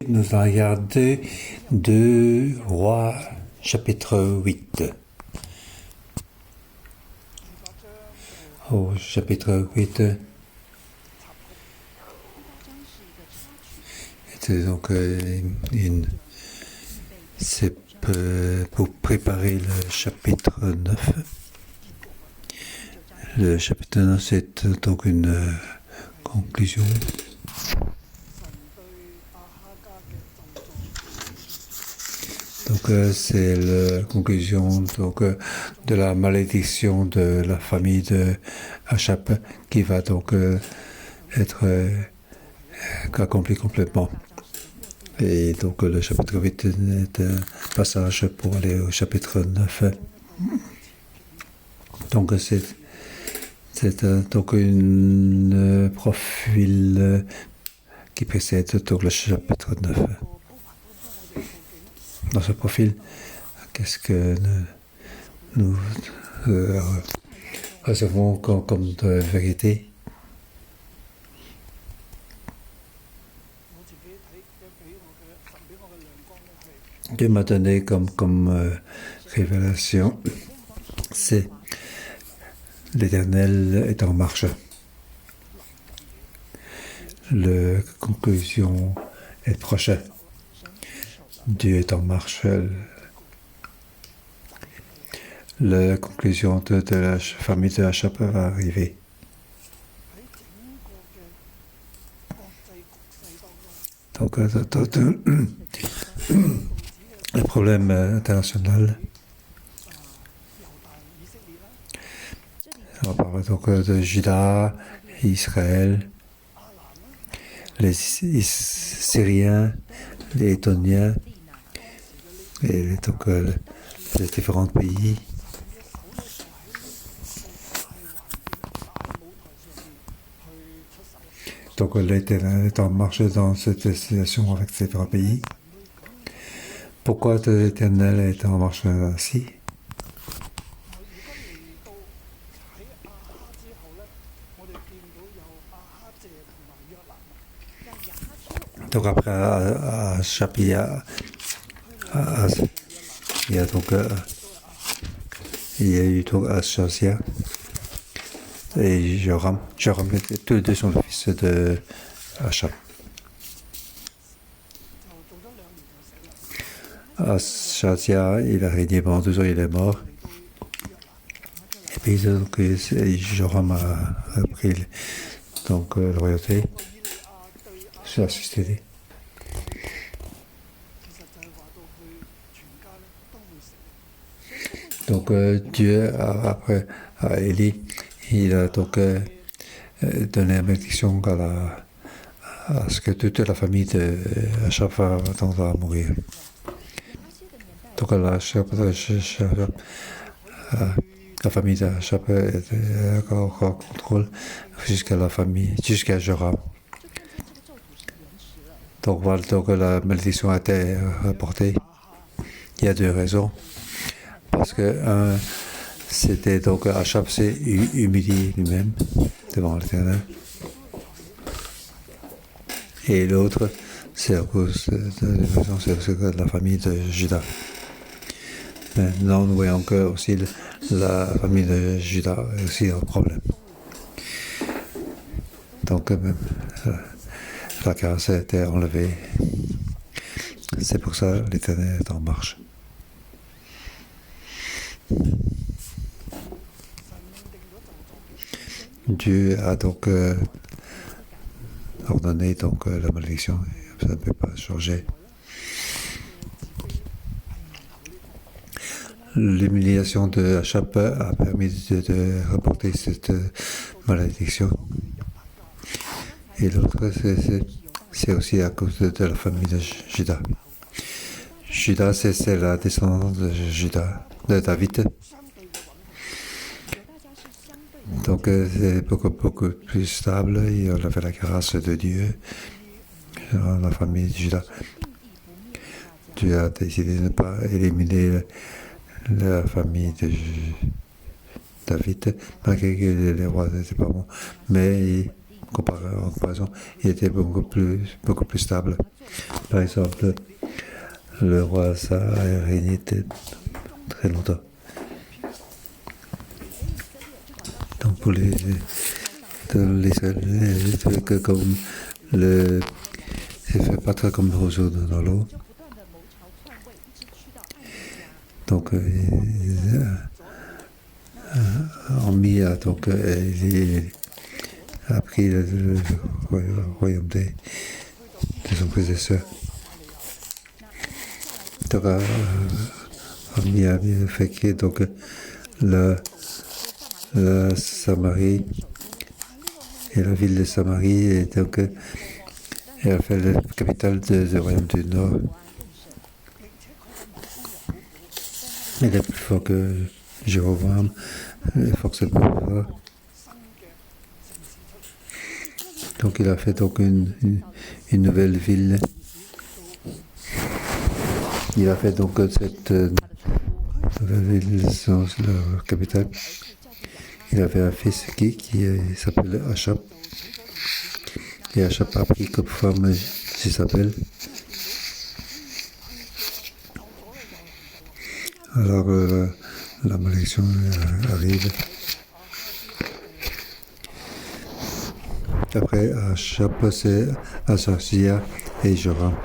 Nous allons regarder 2 Rois, chapitre 8. Au chapitre 8, c'est donc c'est pour préparer le chapitre 9. Le chapitre 9, c'est donc une conclusion. Donc c'est la conclusion donc, de la malédiction de la famille de Achab qui va donc être accomplie complètement. Et donc le chapitre 8 est un passage pour aller au chapitre 9. Donc c'est donc un profil qui précède donc le chapitre 9. Dans ce profil, qu'est-ce que nous recevons comme de vérité? Dieu m'a donné comme révélation, c'est l'Éternel est en marche. La conclusion est proche. Dieu est en marche. La conclusion de la famille de Achab va arriver. Donc, le problème international. On parle donc de Juda, Israël, les Syriens, les Étoniens, et donc les différents pays. Donc l'Éternel est en marche dans cette destination avec ces différents pays. Pourquoi l'Éternel est en marche ainsi? Donc après Achab, il y a donc il y a eu donc Achazia et Joram. Joram, tous les deux sont le fils de Achab. Achazia, il a régné pendant 2 ans, il est mort. Et puis donc, Joram a pris donc la royauté sur la société. Donc Dieu, après à Élie, il a donc donné la bénédiction à ce que toute la famille de Achab va attendre à mourir. Donc la famille d'Achab est encore en contrôle jusqu'à Joram. Donc voilà, donc la malédiction a été reportée. Il y a 2 raisons. Parce que c'était donc Achab s'est humilié lui-même devant l'Éternel. Et l'autre, c'est à cause de la famille de Juda. Maintenant, nous voyons que aussi la famille de Juda est aussi un problème. Donc, la grâce a été enlevée. C'est pour ça que l'Éternel est en marche. Dieu a donc ordonné donc, la malédiction. Ça ne peut pas changer. L'humiliation de Achab a permis de reporter cette malédiction. Et l'autre, c'est aussi à cause de la famille de Juda. Juda, c'est la descendance de David. Donc c'est beaucoup plus stable et on avait la grâce de Dieu dans la famille de Juda. Dieu a décidé de ne pas éliminer la famille de David, malgré que les rois n'étaient pas bons, mais en comparaison, il était beaucoup plus stable. Par exemple, le roi Asa a régné très longtemps. Donc pour les Israéliens, que comme c'est fait pas très comme roseau dans l'eau. Donc Ammi a donc a pris le royaume de son prédécesseur. Donc Ammi a fait créer donc la Samarie et la ville de Samarie, et donc elle a fait la capitale du royaume du Nord. Il est plus fort que Jéroboam, il force le pouvoir. Donc il a fait donc une nouvelle ville. Il a fait donc cette nouvelle ville dans la capitale. Il avait un fils qui s'appelait Achab. Et Achab a pris comme femme Isabelle. Alors la malédiction arrive. Après Achab, c'est Azazia et Joram.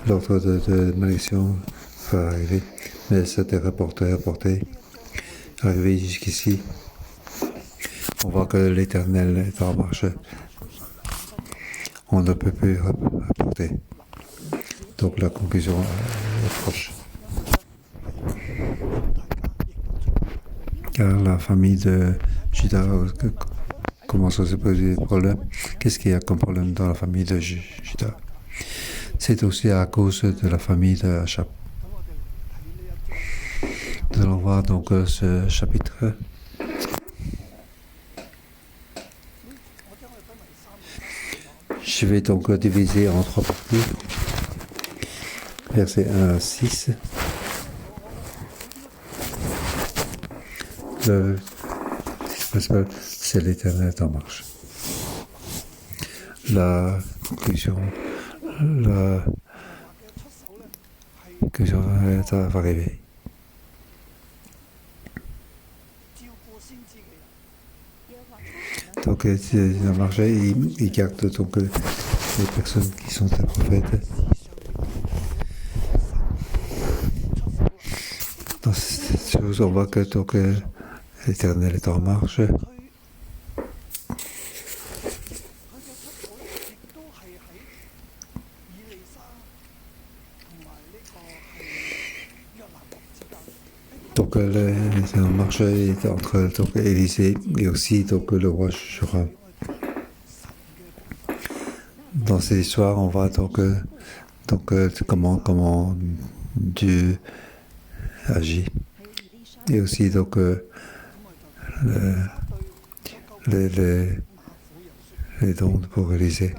L'ordre de malédiction va arriver, mais c'était rapporté. Arrivé jusqu'ici, on voit que l'Éternel est en marche. On ne peut plus rapporter. Donc la conclusion est proche. Car la famille de Juda commence à se poser des problèmes. Qu'est-ce qu'il y a comme problème dans la famille de Juda? C'est aussi à cause de la famille de Achab. Nous allons voir donc ce chapitre. Je vais donc diviser en 3 parties. Versets 1 à 6. Le principal, c'est l'Éternel est en marche. La conclusion va arriver. Donc, il a marché, il garde donc les personnes qui sont des prophètes. Dans cette chose, on voit que donc, l'Éternel est en marche. Donc, l'Éternel en marche entre donc, Élisée et aussi donc, le roi Joram. Dans ces histoires, on voit donc comment Dieu agit. Et aussi donc les dons pour Élisée.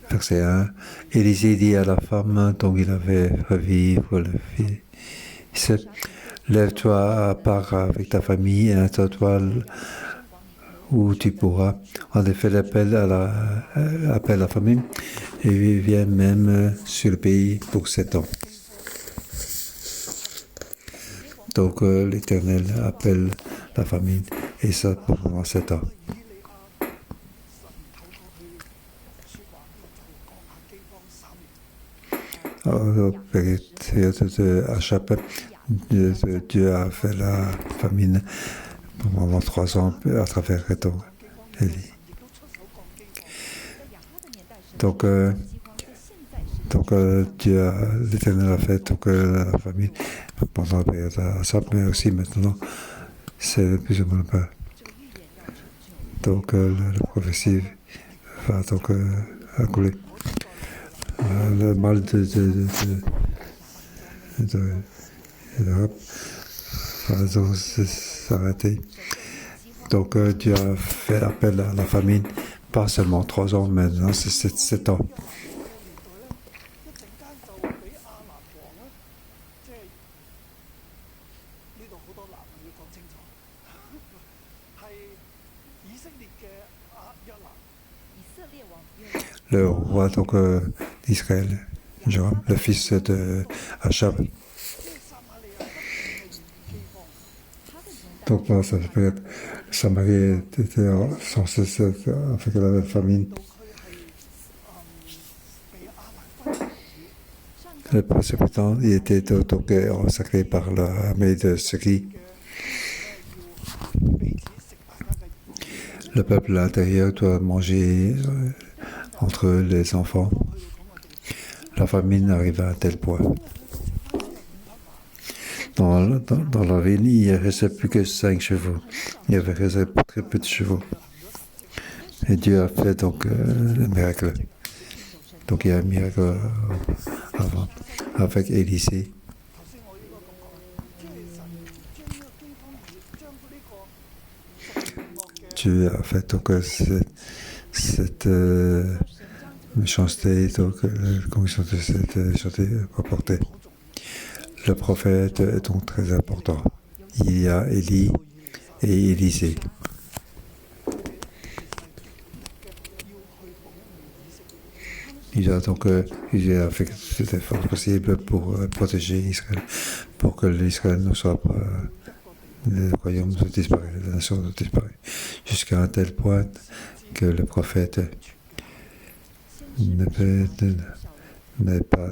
Verset 1. Élisée dit à la femme dont il avait revivre le fils, lève-toi, pars avec ta famille et installe-toi où tu pourras. En effet, l'appel à la famille et vient même sur le pays pour 7 ans. Donc l'Éternel appelle la famine et ça pendant 7 ans. Période de Achab, Dieu a fait la famine pendant 3 ans à travers Élie. Donc l'Éternel a fait la famine pendant la période d'Achab, mais aussi maintenant, c'est plus ou moins pas. Donc la prophétie va donc accouler. Le mal de l'Europe va donc s'arrêter. Donc Dieu a fait appel à la famine, pas seulement 3 ans, maintenant c'est 7 ans. le roi donc, d'Israël, Joram, le fils de Achab. Donc ça peut être Samarie était sans cesse avec la famine. Le précédent, il était donc consacré par l'armée de Syrie. Le peuple à l'intérieur doit manger entre eux les enfants. La famine arrive à un tel point. Dans la ville, il ne restait plus que 5 chevaux. Il y avait resté très peu de chevaux. Et Dieu a fait donc le miracle. Donc il y a un miracle avant, avec Élisée. Dieu a fait donc cette méchanceté, donc la commission de cette méchanceté rapportée. Le prophète est donc très important. Il y a Élie et Élisée. Il a donc fait tout effort possible pour protéger Israël, pour que l'Israël ne soit pas, le royaume ne disparaît, la nation ne disparaît, jusqu'à un tel point que le prophète n'est pas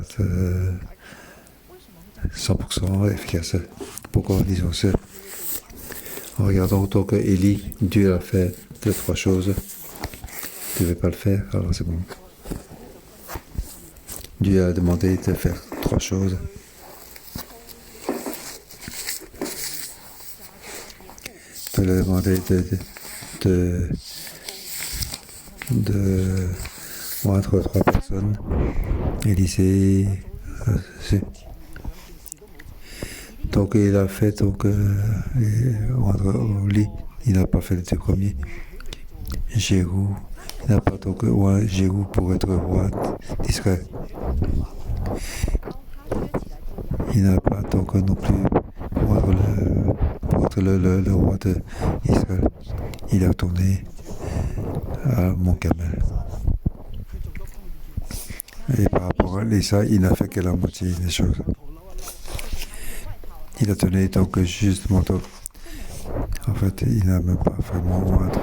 100% efficace. Pourquoi disons ça? En regardant donc Élie, Dieu a fait 2-3 choses. Tu ne veux pas le faire, alors c'est bon. Dieu a demandé de faire 3 choses. Il a demandé de moindre 3 personnes. Élisée, donc il a fait donc au lit. Il n'a pas fait les 2 premiers. Jéhu, il n'a pas donc Jéhu pour être roi d'Israël. Il n'a pas donc non plus pour être le roi d'Israël. Il a tourné à Mont Carmel. Et par rapport à Lisa, il n'a fait que la moitié des choses. Il a donné donc juste mon top. En fait, il n'a même pas vraiment moindre.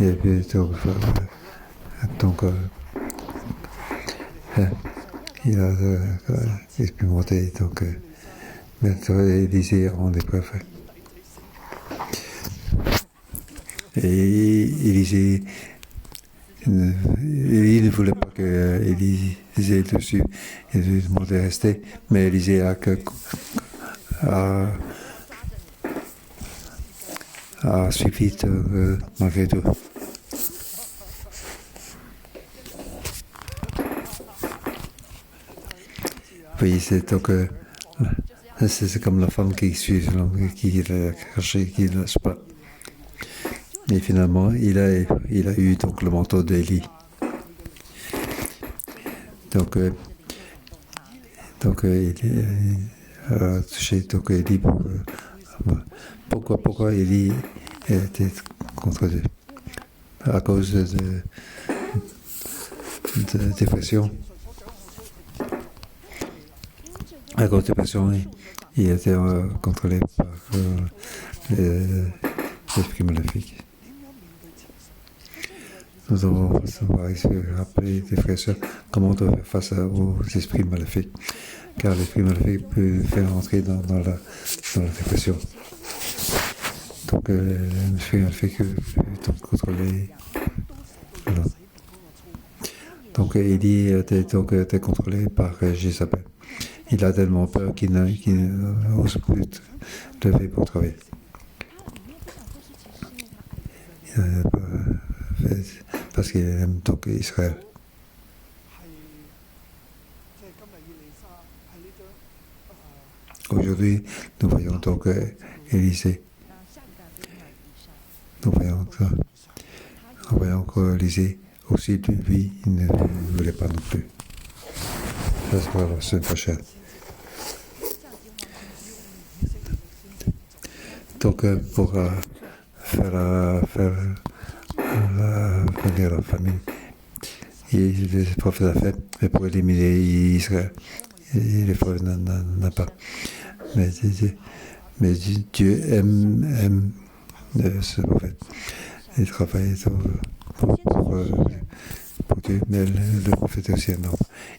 Et puis donc il a expérimenté donc mettre Élisée en épreuve. Et Élisée, il ne voulait pas que Élisée dessus, il lui demandait de rester, mais Élisée a suivi malgré tout. Oui, c'est donc c'est comme la femme qui suit l'homme, qui l'a caché, qui ne lâche pas. Et finalement, il a eu donc le manteau d'Élie. Donc il a touché donc Élie pourquoi Élie était contre Dieu? À cause de dépression. À cause de dépression, il était contrôlé par l'esprit maléfique. Nous devons se rappeler des frères et sœurs comment on doit faire face aux esprits maléfiques, car l'esprit maléfique peut faire entrer dans la dépression. Donc l'esprit maléfique peut contrôler. Voilà. Donc Élie était contrôlé par Jézabel. Il a tellement peur qu'il n'ose plus lever pour travailler. Parce qu'il aime donc Israël. Aujourd'hui, nous voyons donc Élisée. Nous voyons que Élisée aussi, lui, il ne voulait pas non plus. Ça sera la semaine prochaine. Donc, pour venir la famine, les prophètes a fait, mais pour éliminer Israël, et les prophètes n'a pas. Mais Dieu aime ce prophète. Il travaille pour Dieu, mais le prophète est aussi un homme.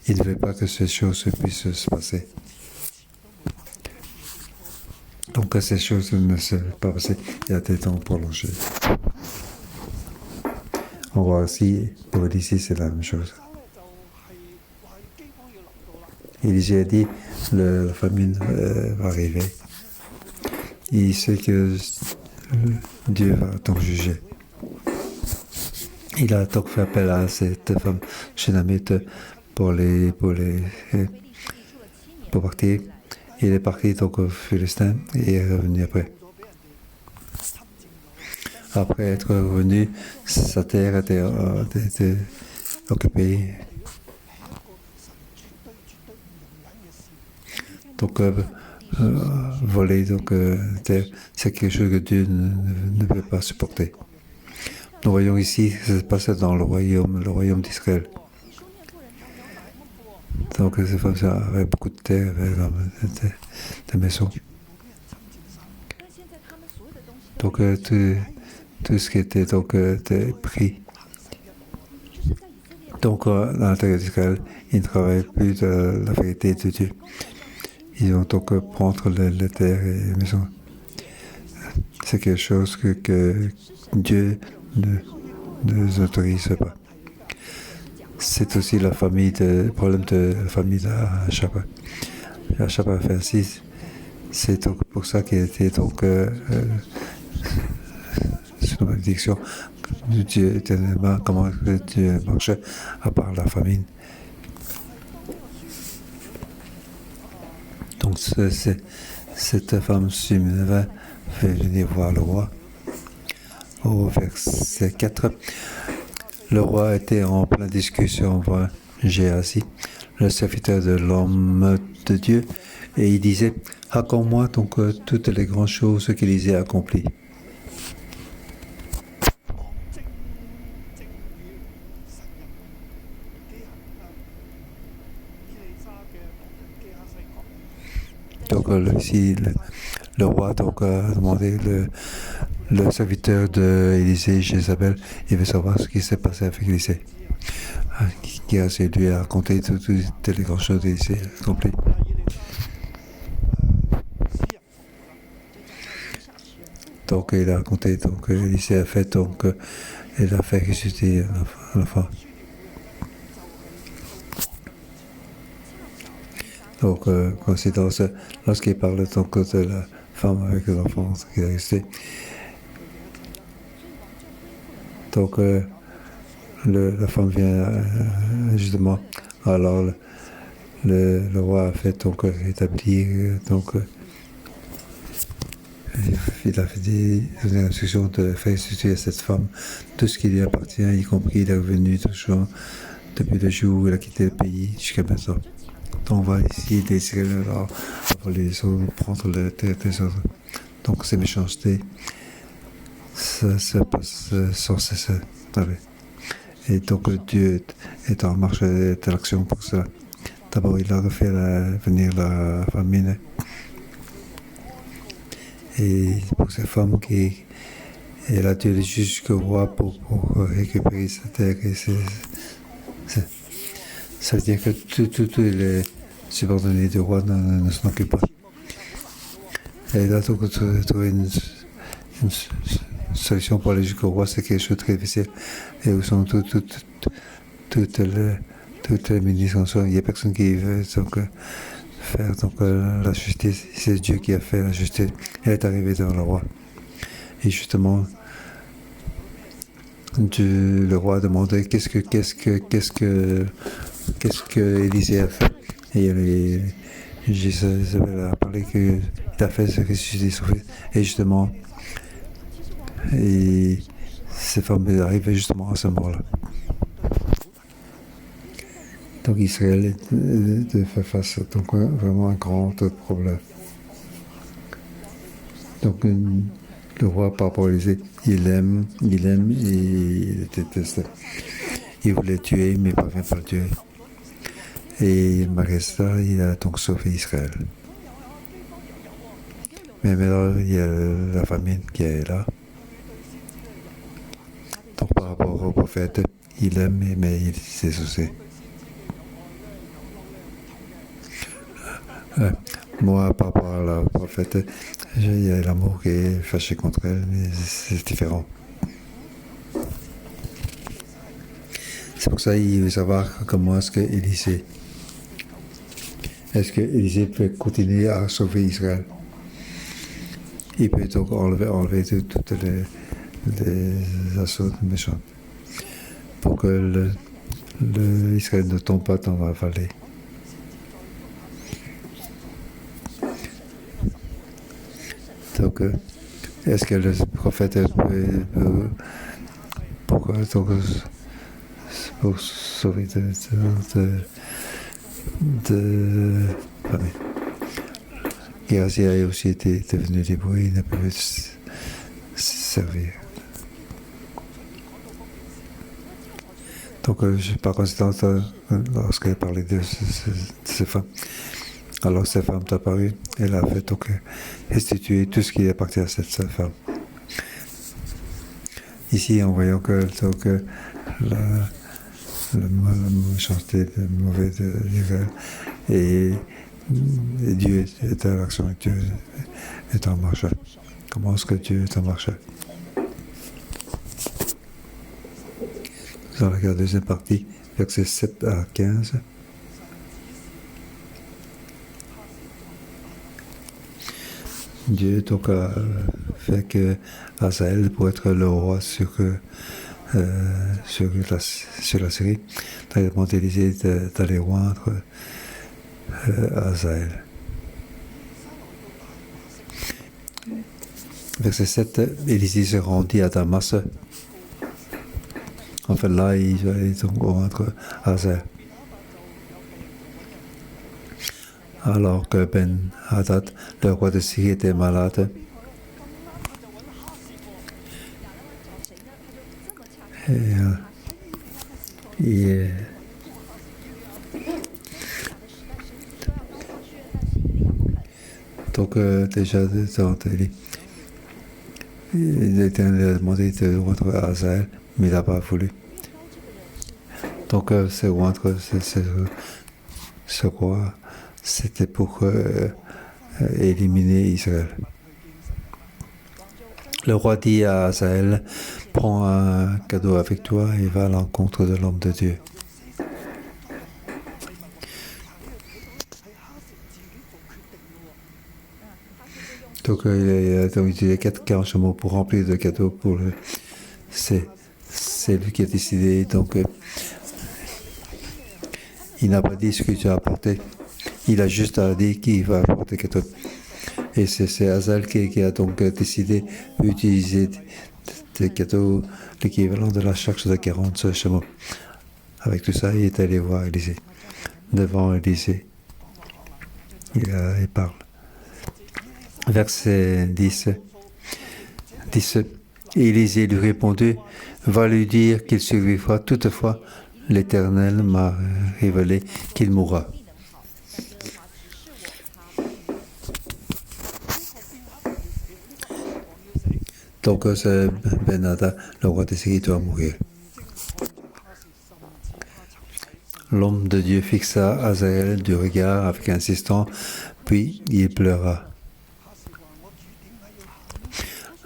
Il ne veut pas que ces choses puissent se passer. Donc, que ces choses ne se pas passer, il y a des temps prolongés. On voit aussi, pour ici, c'est la même chose. Élisée a dit, la famine va arriver. Il sait que Dieu va donc juger. Il a donc fait appel à cette femme Shunammite pour partir. Il est parti donc au Philistin et est revenu après. Après être revenu, sa terre était occupée. Donc, voler terre, c'est quelque chose que Dieu ne peut pas supporter. Nous voyons ici, ça se passe dans le royaume d'Israël. Donc, c'est comme ça, avec beaucoup de terre, avec des maisons. Donc, tout ce qui était pris. Donc, dans la terre d'Israël, ils ne travaillent plus de la vérité de Dieu. Ils vont donc prendre les terres et les maisons. C'est quelque chose que Dieu ne autorise pas. C'est aussi le problème de la famille d'Achab. Achab a fait ainsi. C'est donc pour ça qu'il était donc sous la malédiction de Dieu éternellement, comment Dieu marchait à part la famine. Donc cette femme Sunéva fait venir voir le roi. Au verset 4, le roi était en pleine discussion avec Géasi, le serviteur de l'homme de Dieu, et il disait, raconte-moi donc toutes les grandes choses qu'Élisée a accomplies. Donc ici, le roi a demandé le serviteur d'Élisée, Jézabel, il veut savoir ce qui s'est passé avec Élisée. Qui a lui a raconté toutes les grandes choses d'Élisée accomplies. Donc il a raconté, Élisée a fait, il a fait ressusciter un enfant. Donc, coïncidence, lorsqu'il parle de la femme avec l'enfant qui est resté. Donc, la femme vient justement. Alors, le roi a fait établir, il a fait des instructions de faire ressusciter à cette femme tout ce qui lui appartient, y compris il est revenu toujours depuis le jour où il a quitté le pays jusqu'à maintenant. Donc on va ici désirer les autres, prendre le terre des autres. Donc ces méchancetés, ça passe sans cesse. Et donc Dieu est en marche d'action pour cela. D'abord il a fait venir la famine. Et pour ces femmes elle a dû aller jusqu'au roi pour récupérer sa terre. Et ça veut dire que tous les subordonnés du roi ne s'en occupent pas. Et là, donc, trouver une solution pour aller jusqu'au roi, c'est quelque chose de très difficile. Et où sont toutes les ministres, il n'y a personne qui veut faire la justice. C'est Dieu qui a fait la justice. Elle est arrivée devant le roi. Et justement, le roi a demandé qu'est-ce que Élisée a fait. Et Jézabel a parlé qu'il a fait ce ressusciter son fils. Et justement, ces femmes arrivaient justement à ce moment-là. Donc Israël fait face à vraiment un grand problème. Donc Le roi, par rapport à Élisée, il aime et il déteste. Il voulait tuer, mais il ne parvient pas à le tuer. Et malgré ça, il a donc sauvé Israël. Mais maintenant, il y a la famine qui est là. Donc par rapport au prophète, il aime, mais il s'est soucié. Moi, par rapport à la prophète, il y a l'amour qui est fâché contre elle, mais c'est différent. C'est pour ça qu'il veut savoir comment est-ce que Élisée. Est-ce que Élisée peut continuer à sauver Israël? Il peut donc enlever toutes les assauts méchants pour que Israël ne tombe pas dans la vallée. Donc, est-ce que le prophète peut pour sauver de Géasi a aussi été devenu libre, il ne peut se servir. Donc, par conséquent, lorsqu'elle parlait de ces femmes, alors cette femme est apparue, elle a fait donc restituer tout ce qui appartient à cette femme. Ici, en voyant que donc, la méchanceté, le mauvais d'Israël, et Dieu est à l'action, Dieu est en marche. Comment est-ce que Dieu est en marche? Dans la deuxième partie, versets 7 à 15. Dieu donc a fait que Hazaël pour être le roi sur la Syrie. Il a demandé Élisée d'aller rendre Hazaël. Verset 7, Élisée se rendit à Damas. En fait, là, il va donc rendre Hazaël. Alors que Ben-Hadad, le roi de Syrie, était malade, donc déjà, l'Éternel a demandé de rendre Hazaël, mais il n'a pas voulu. Donc, ce roi, c'était pour éliminer Israël. Le roi dit à Hazaël, prends un cadeau avec toi et va à l'encontre de l'homme de Dieu. Donc il a utilisé 40 mots pour remplir de cadeaux pour le... C'est lui qui a décidé, donc il n'a pas dit ce que tu as apporté. Il a juste dit qu'il va apporter quelque chose. Et c'est Hazaël qui a donc décidé d'utiliser des cadeaux, l'équivalent de la charge de 40 chameaux. Avec tout ça, il est allé voir Élisée. Devant Élisée, il parle. Verset 10. Élisée lui répondit, va lui dire qu'il survivra. Toutefois, l'Éternel m'a révélé qu'il mourra. Donc, c'est Ben-Hadad, le roi de Syrie, doit mourir. L'homme de Dieu fixa Hazaël du regard avec insistance, puis il pleura.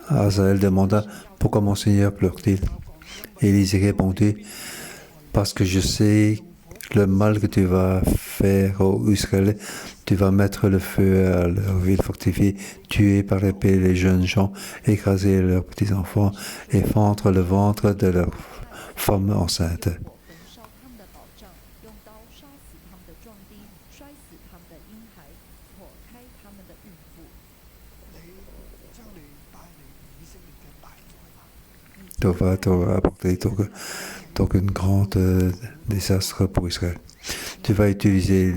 Hazaël demanda, pourquoi mon Seigneur pleure-t-il? Élisée répondit, parce que je sais le mal que tu vas faire aux Israélites, tu vas mettre le feu à leurs villes fortifiées, tuer par l'épée les jeunes gens, écraser leurs petits-enfants et fendre le ventre de leurs femmes enceintes. Tu vas apporter donc une grande désastre pour Israël. Tu vas utiliser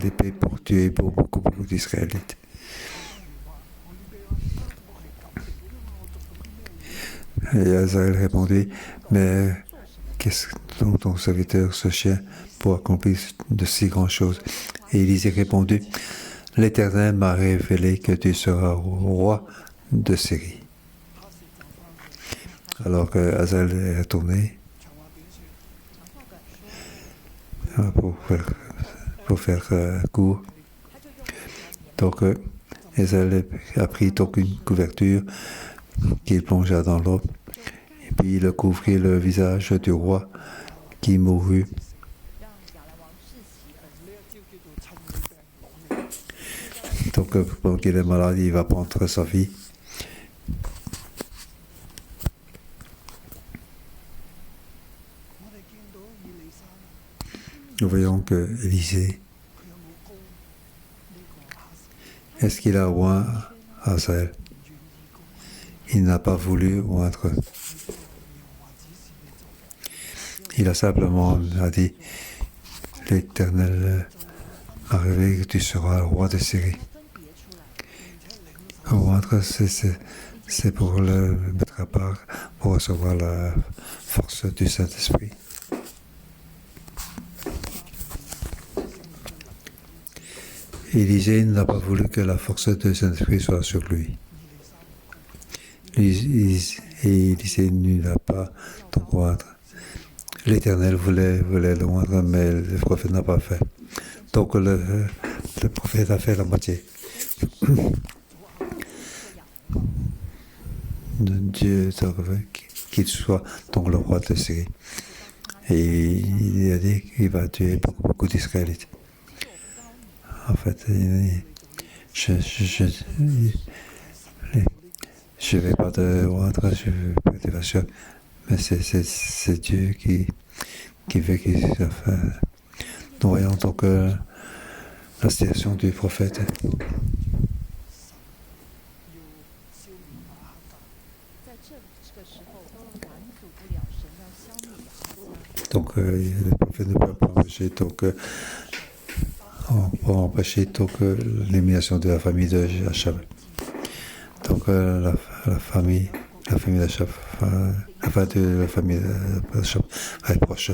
l'épée pour tuer beaucoup d'Israélites. Et Azaël répondit, mais qu'est-ce dont ton serviteur, ce chien, pour accomplir de si grandes choses? Et Élisée répondit, l'Éternel m'a révélé que tu seras roi de Syrie. Alors que Azaël est retourné pour faire court. Donc, Azaël a pris donc une couverture qu'il plongea dans l'eau, et puis il couvrit le visage du roi qui mourut. Donc, pendant qu'il est malade, il va prendre sa vie. Nous voyons que Élisée, est-ce qu'il a oint Azaël? Il n'a pas voulu oindre. Il a simplement dit, l'Éternel a révélé que tu seras le roi de Syrie. Oindre, c'est pour le mettre à part, pour recevoir la force du Saint-Esprit. Élisée n'a pas voulu que la force du Saint-Esprit soit sur lui. Et Élisée ne l'a pas donc oindre. L'Éternel voulait le oindre, mais le prophète n'a pas fait. Donc le prophète a fait la moitié. Dieu veut qu'il soit donc le roi de Syrie. Et il a dit qu'il va tuer beaucoup d'Israélites. En fait, je ne vais pas te oindre, je vais pas te lâcher, mais c'est Dieu qui veut qu'il soit fait. Nous voyons donc la situation du prophète. Donc le prophète ne peut pas empêcher l'élimination de la famille de Achab. Donc la famille d'Achab, de la famille d'Achab est proche.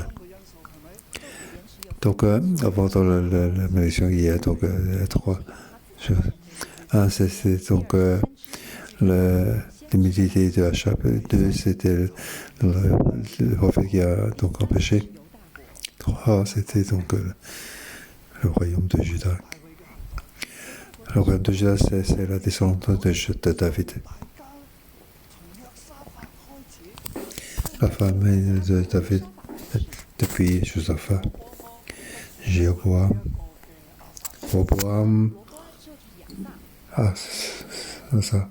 Donc avant la malédiction, il y a donc trois choses. Un, c'est donc l'humilité de Achab. Deux, c'était le prophète qui a donc empêché. Trois, c'était donc le royaume de Juda. Le royaume de Juda, c'est la descendance de David. La famille de David, depuis Josaphat, Jéroboam, ça.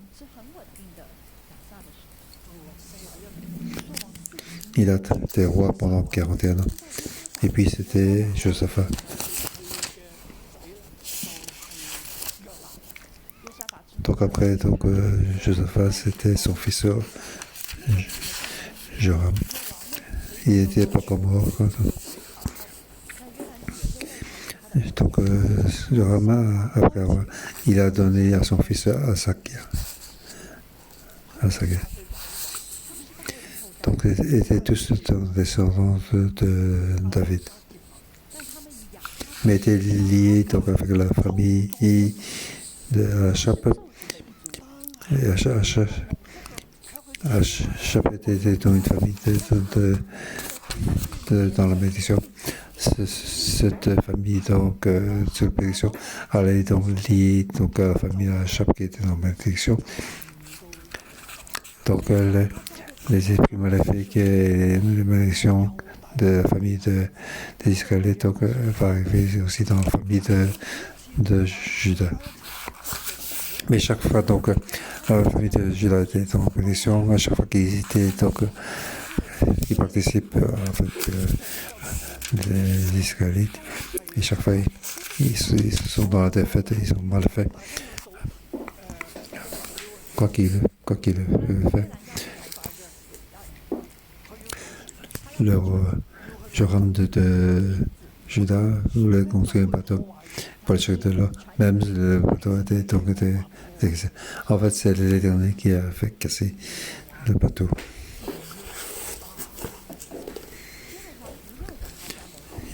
Il a été roi pendant 41 ans. Et puis c'était Josaphat. Donc après, Josaphat, c'était son fils Joram. Il n'était pas comme mort. Donc Joram, après avoir, il a donné à son fils Asakia. Donc ils étaient tous descendants de David. Mais étaient liés donc avec la famille de Achab. Et Achab était dans une famille dans la malédiction. Cette famille donc sur la malédiction allait donc liée donc à la famille Achab qui était dans la malédiction. Donc les esprits maléfiques et les malédictions de la famille des Israélites donc va arriver aussi dans la famille de Juda. Mais chaque fois donc la famille de Juda était en malédiction, à chaque fois qu'ils étaient donc qui participent avec les Israélites, et chaque fois ils sont dans la défaite, ils sont mal faits. Quoi qu'il fait. Le roi Joram de Juda voulait construire un bateau pour le chercher de l'eau. Même le bateau était en fait, c'est l'Éternel qui a fait casser le bateau.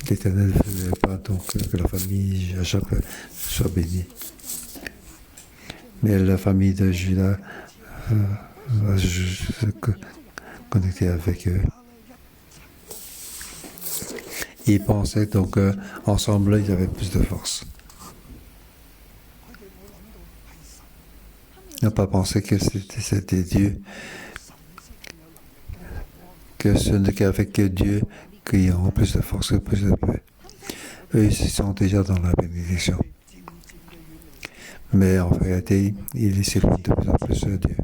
l'Éternel ne faisait pas donc que la famille Jacob soit bénie. Mais la famille de Judas va se connecter avec eux. Ils pensaient donc ensemble, ils avaient plus de force. Ils n'ont pas pensé que c'était Dieu, que ce n'est qu'avec Dieu qu'ils auront plus de force, plus de paix. Eux, ils sont déjà dans la bénédiction. Mais en réalité, ils s'éloignent de plus en plus de Dieu.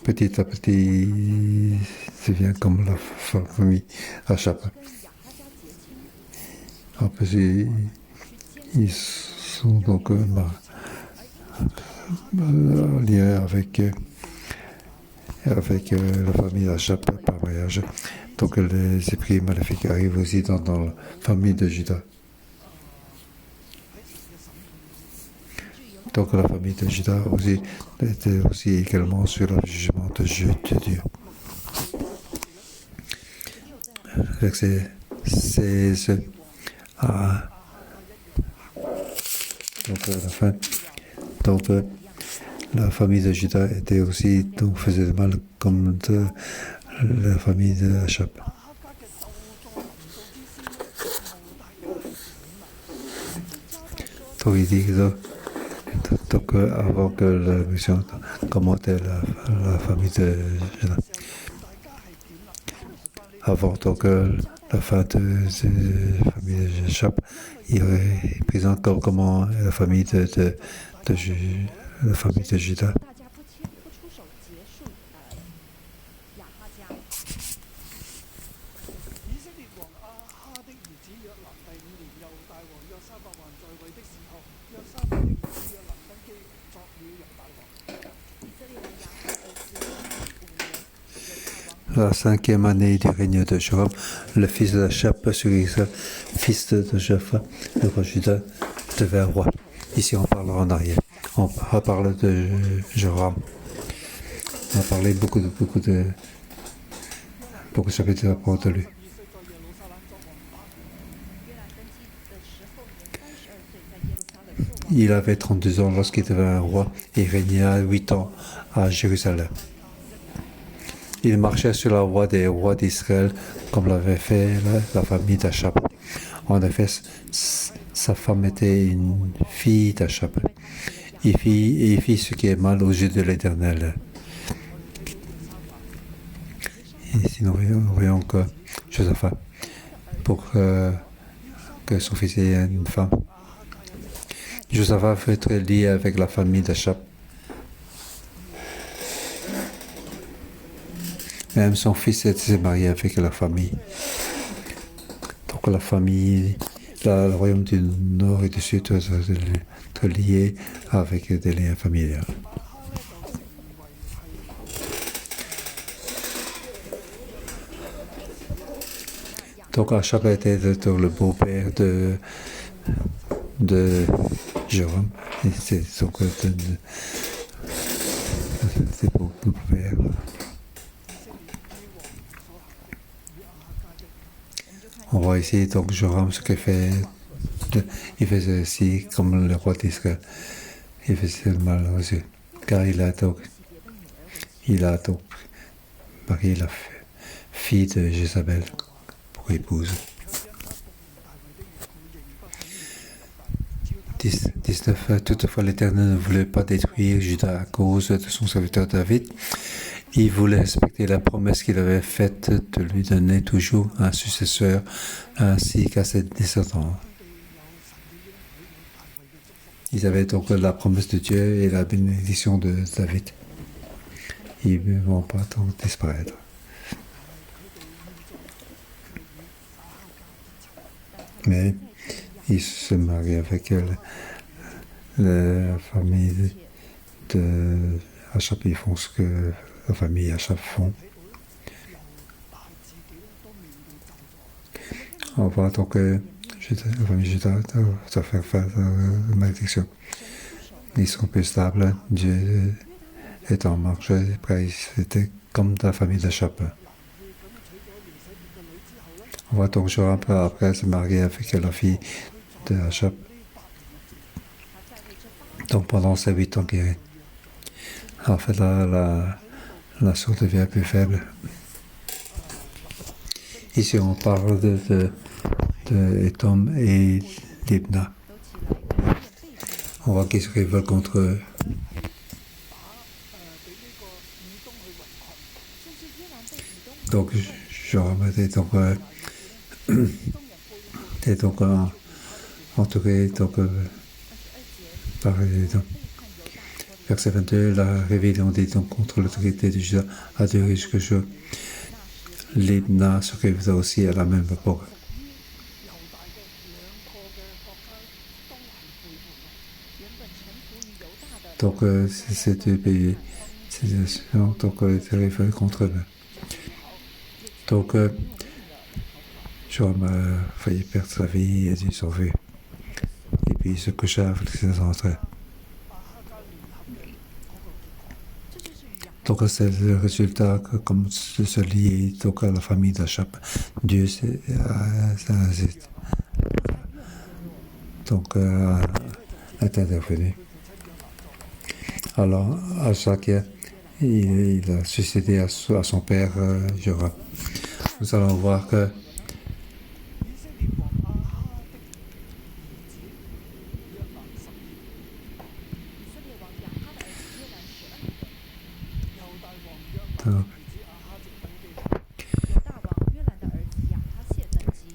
Petit à petit, ça devient comme la famille Achab. En plus, ils sont donc liés avec la famille Achab par mariage. Donc les esprits maléfiques arrivent aussi dans la famille de Judas. Donc la famille de Judas aussi était aussi également sur le jugement de Dieu. Verset 16 à donc à la fin. Donc la famille de Judas était aussi donc faisait du mal comme la famille de Achab. Donc il dit que donc, avant que la mission commentait la famille de Judas. Avant donc la fin de la famille de Achab, il présente comment la famille de Judas. La 5e année du règne de Joram, le fils d'Achab sur Israël, fils de Jopha, le roi Juda, devint roi. Ici, on parlera en arrière. On parle de Joram. On a parlé beaucoup de chapitres à propos de lui. Il avait 32 ans lorsqu'il devint roi et régna 8 ans à Jérusalem. Il marchait sur la voie des rois d'Israël comme l'avait fait la famille d'Achab. En effet, sa femme était une fille d'Achab. Il fit ce qui est mal aux yeux de l'Éternel. Ici, nous voyons que Josaphat, pour que son fils ait une femme, Josaphat veut être lié avec la famille d'Achab. Même son fils était marié avec la famille. Donc la famille, le royaume du nord et du sud doit être lié avec des liens familiaux. Donc Achab était le beau-père de Joram. C'est donc c'est beau-père. On voit ici donc Joram ce qu'il fait. Il faisait aussi comme le roi d'Israël. Il faisait le mal aux yeux. Car il a donc marié la fille de Jézabel pour épouse. 19. Toutefois, l'Éternel ne voulait pas détruire Juda à cause de son serviteur David. Il voulait respecter la promesse qu'il avait faite de lui donner toujours un successeur ainsi qu'à ses descendants. Ils avaient donc la promesse de Dieu et la bénédiction de David. Ils ne vont pas donc disparaître. Mais ils se marient avec la famille de Achab. Ils font ce que la famille Achab font. On voit donc que la famille Juda doit faire face à la malédiction. Ils sont plus stables. Dieu est en marche. C'était comme la famille d'Achab. On voit donc Joram après se marier avec la fille de Achab. Donc pendant ces 8 ans qu'il règne. En fait, la nation devient plus faible. Ici, on parle de Éthom et Libna. On voit qu'ils se révoltent contre eux. Donc, Joram était donc entouré par les Éthom. Verset 22, la rébellion d'Éthom contre l'autorité de Juda a duré jusqu'au jour. Libna se révolta aussi à la même époque. Donc, ces deux pays, ces nations, donc, étaient révoltés contre eux. Donc, Joram a failli perdre sa vie et dû sauver. Et puis, il se coucha avec ses enfants. Donc, c'est le résultat que, comme se lier donc, à la famille d'Achab, Dieu s'est donc est intervenu. Alors, Azakia, il a succédé à son père Joram. Nous allons voir que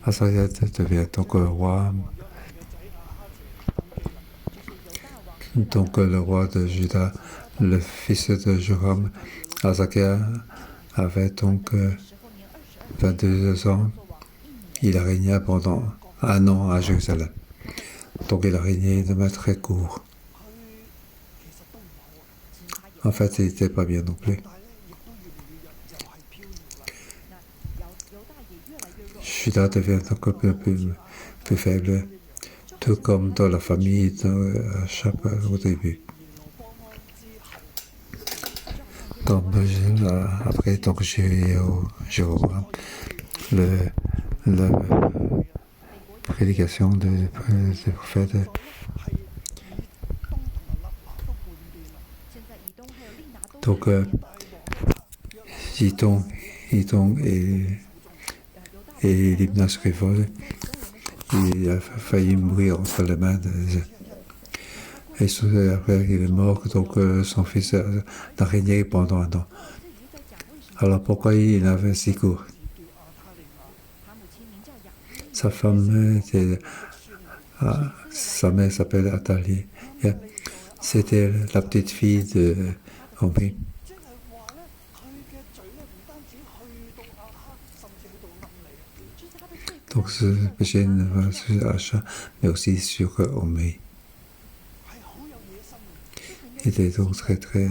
Azakia devient donc roi. Donc le roi de Juda, le fils de Joram, Azakia, avait donc 22 ans. Il a régné pendant 1 an à Jérusalem. Donc il a régné de manière très court. En fait, il n'était pas bien non plus. Juda devient donc un peu plus faible, tout comme dans la famille d'Achab au début. Donc, après donc Jéroboam, la prédication des prophètes. Donc, Hiton et Libna se révoltent. Il a failli mourir entre les mains et après il est mort, donc son fils a régné pendant 1 an. Alors pourquoi il avait si court? Sa femme sa mère s'appelle Athalie. C'était la petite fille de Omri. Donc ce péché ne va sur Acha, mais aussi sur Omri. Il était donc très.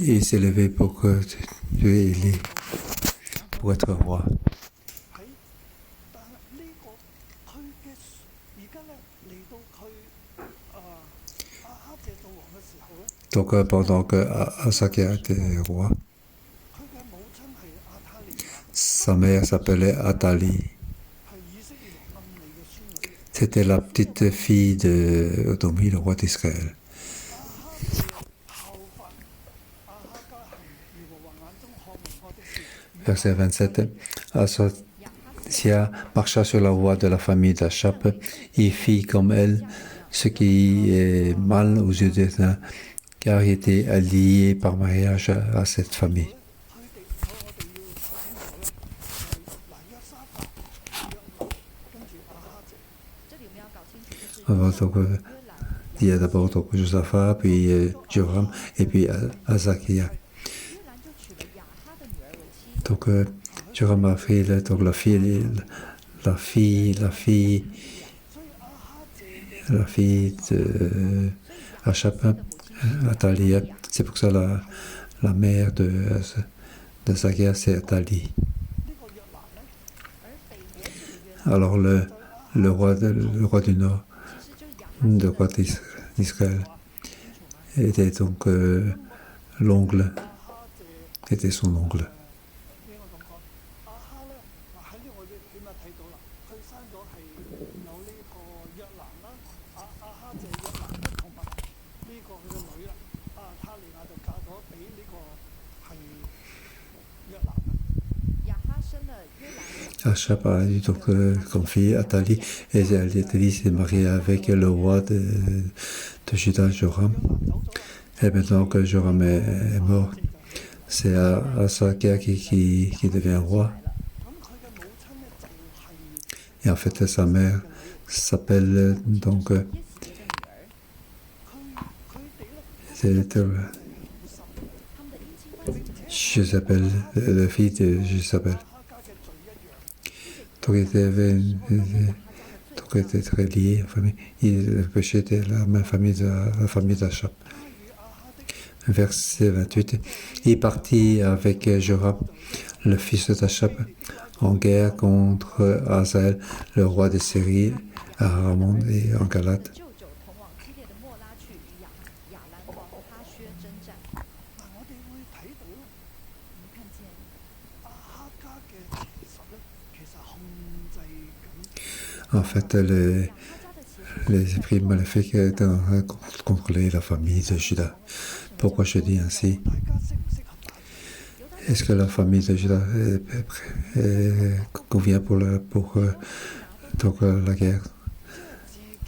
Il s'est levé pour tuer Élie, pour être roi. Donc pendant que Azakia était roi, sa mère s'appelait Athalie. C'était la petite fille d'Odomi, le roi d'Israël. Verset 27. Azakia marcha sur la voie de la famille d'Achab. Il fit comme elle, ce qui est mal aux yeux des nains, car il était allié par mariage à cette famille. Donc, il y a d'abord Josaphat, puis Joram, et puis Azakia. Donc, Joram a fait donc la fille de Achab, Athalie. C'est pour ça la mère d'Azakia, c'est Athalie. Alors le roi du Nord, le roi d'Israël, était donc l'ongle, était son ongle. Achab a eu donc comme fille Athalie, et Athalie s'est mariée avec le roi de Juda, Joram. Et maintenant que Joram est mort, c'est Asakia qui devient roi. Et en fait, sa mère s'appelle donc Jézabel, la fille de Jézabel. Donc, il était très lié en famille. Le péché était la même famille la famille d'Achab. Verset 28. Il partit avec Joram, le fils d'Achab, en guerre contre Hazaël, le roi de Syrie, à Ramon et en Galate. En fait, les esprits maléfiques contrôlaient la famille de Juda. Pourquoi je dis ainsi? Est-ce que la famille de Juda convient pour la guerre?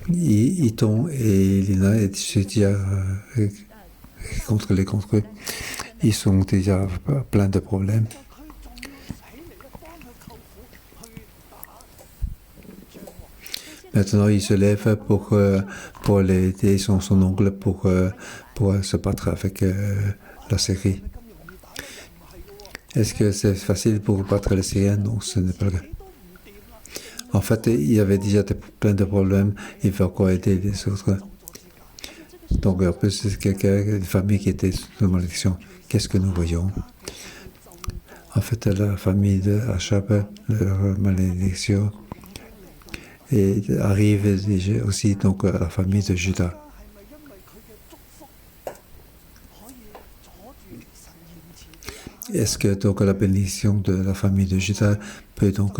Iton et Lina étaient déjà contre eux. Ils sont déjà pleins de problèmes. Maintenant, il se lève pour aider son oncle pour se battre avec la Syrie. Est-ce que c'est facile pour battre les Syriens? Non, ce n'est pas le cas. En fait, il y avait déjà plein de problèmes. Il faut encore aider les autres. Donc, en plus, c'est une famille qui était sous malédiction. Qu'est-ce que nous voyons? En fait, la famille de Achab, leur malédiction, et arrive aussi donc à la famille de Juda. Est-ce que donc la bénédiction de la famille de Juda peut donc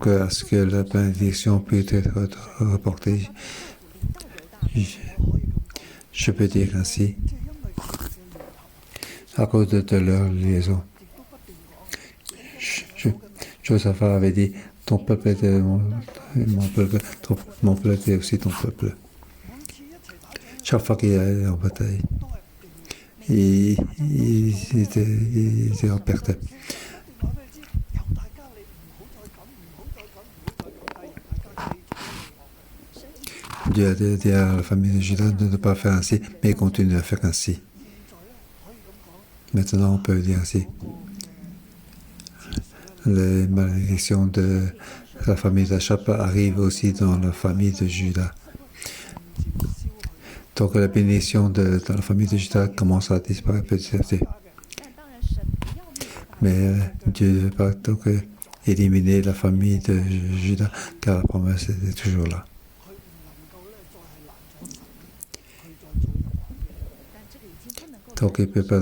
est-ce que la bénédiction peut être reportée? Je peux dire ainsi, à cause de leur liaison. Josaphat avait dit, ton peuple était mon peuple, mon peuple était aussi ton peuple. Chaque fois qu'il allait en bataille, il était en perte. Dieu a dit à la famille de Juda de ne pas faire ainsi, mais il continue à faire ainsi. Maintenant, on peut dire ainsi. Les malédictions de la famille d'Achab arrivent aussi dans la famille de Juda. Donc la bénédiction dans la famille de Juda commence à disparaître petit à petit. Mais Dieu ne veut pas donc éliminer la famille de Juda, car la promesse est toujours là. Donc il ne peut pas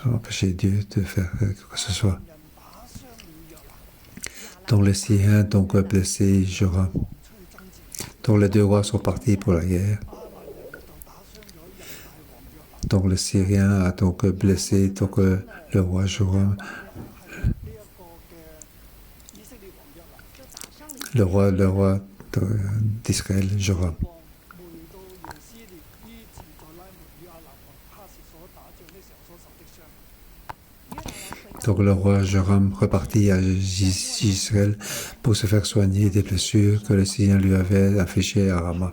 empêcher Dieu de faire quoi que ce soit. Donc les Syriens donc blessé Joram. Donc les deux rois sont partis pour la guerre. Donc le Syrien a donc blessé donc, le roi Joram. Le roi d'Israël, Joram. Donc le roi Joram repartit à Israël pour se faire soigner des blessures que le Syrien lui avait infligées à Rama.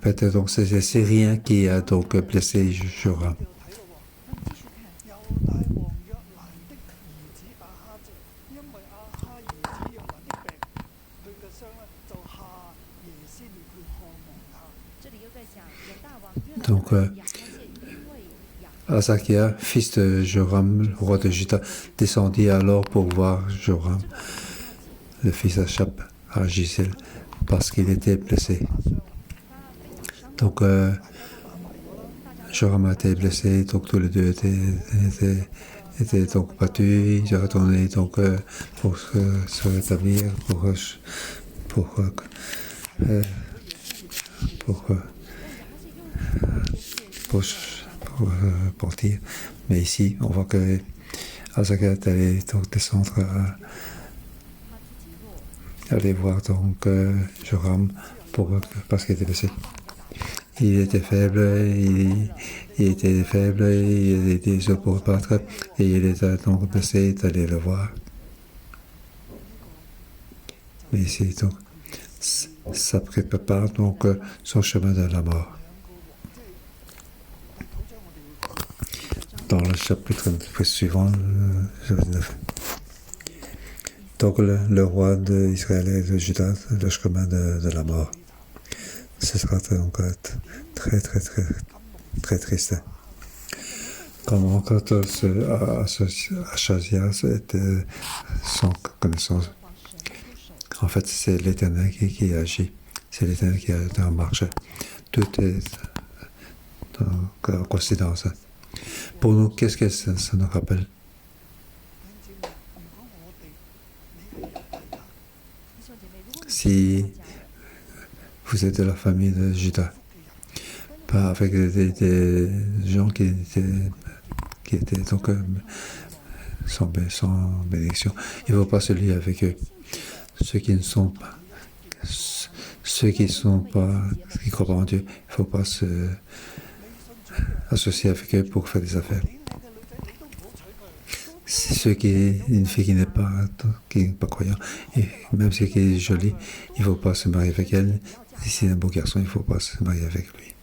Peut-être donc c'est le Syrien qui a donc blessé Joram. Donc Asakia, fils de Joram, le roi de Juda, descendit alors pour voir Joram, le fils d'Achab, à Gisèle, parce qu'il était blessé. Donc Joram a été blessé, donc tous les deux étaient donc battus. Ils retournaient donc pour se rétablir, pour partir. Mais ici, on voit que Asaka est allé donc descendre aller voir donc Joram parce qu'il était blessé. Il était faible, il était faible, il était seul pour battre et il était donc blessé d'aller le voir. Mais ici, donc, ça prépare donc son chemin de la mort. Dans le chapitre suivant, 9. Donc le roi d'Israël et de Juda, le chemin de la mort. Ce sera donc très très très très triste. Comment quand Achasias était sans connaissance. En fait, c'est l'Éternel qui agit. C'est l'Éternel qui est en marche. Tout est en coïncidence. Pour nous, qu'est-ce que ça nous rappelle? Si vous êtes de la famille de Juda, pas avec des gens qui étaient donc sans bénédiction, il ne faut pas se lier avec eux. Ceux qui ne sont pas, qui croient pas en Dieu, il ne faut pas se associer avec eux pour faire des affaires. Une fille qui n'est pas croyant, et même si elle est jolie, il ne faut pas se marier avec elle. Si c'est un beau garçon, il ne faut pas se marier avec lui.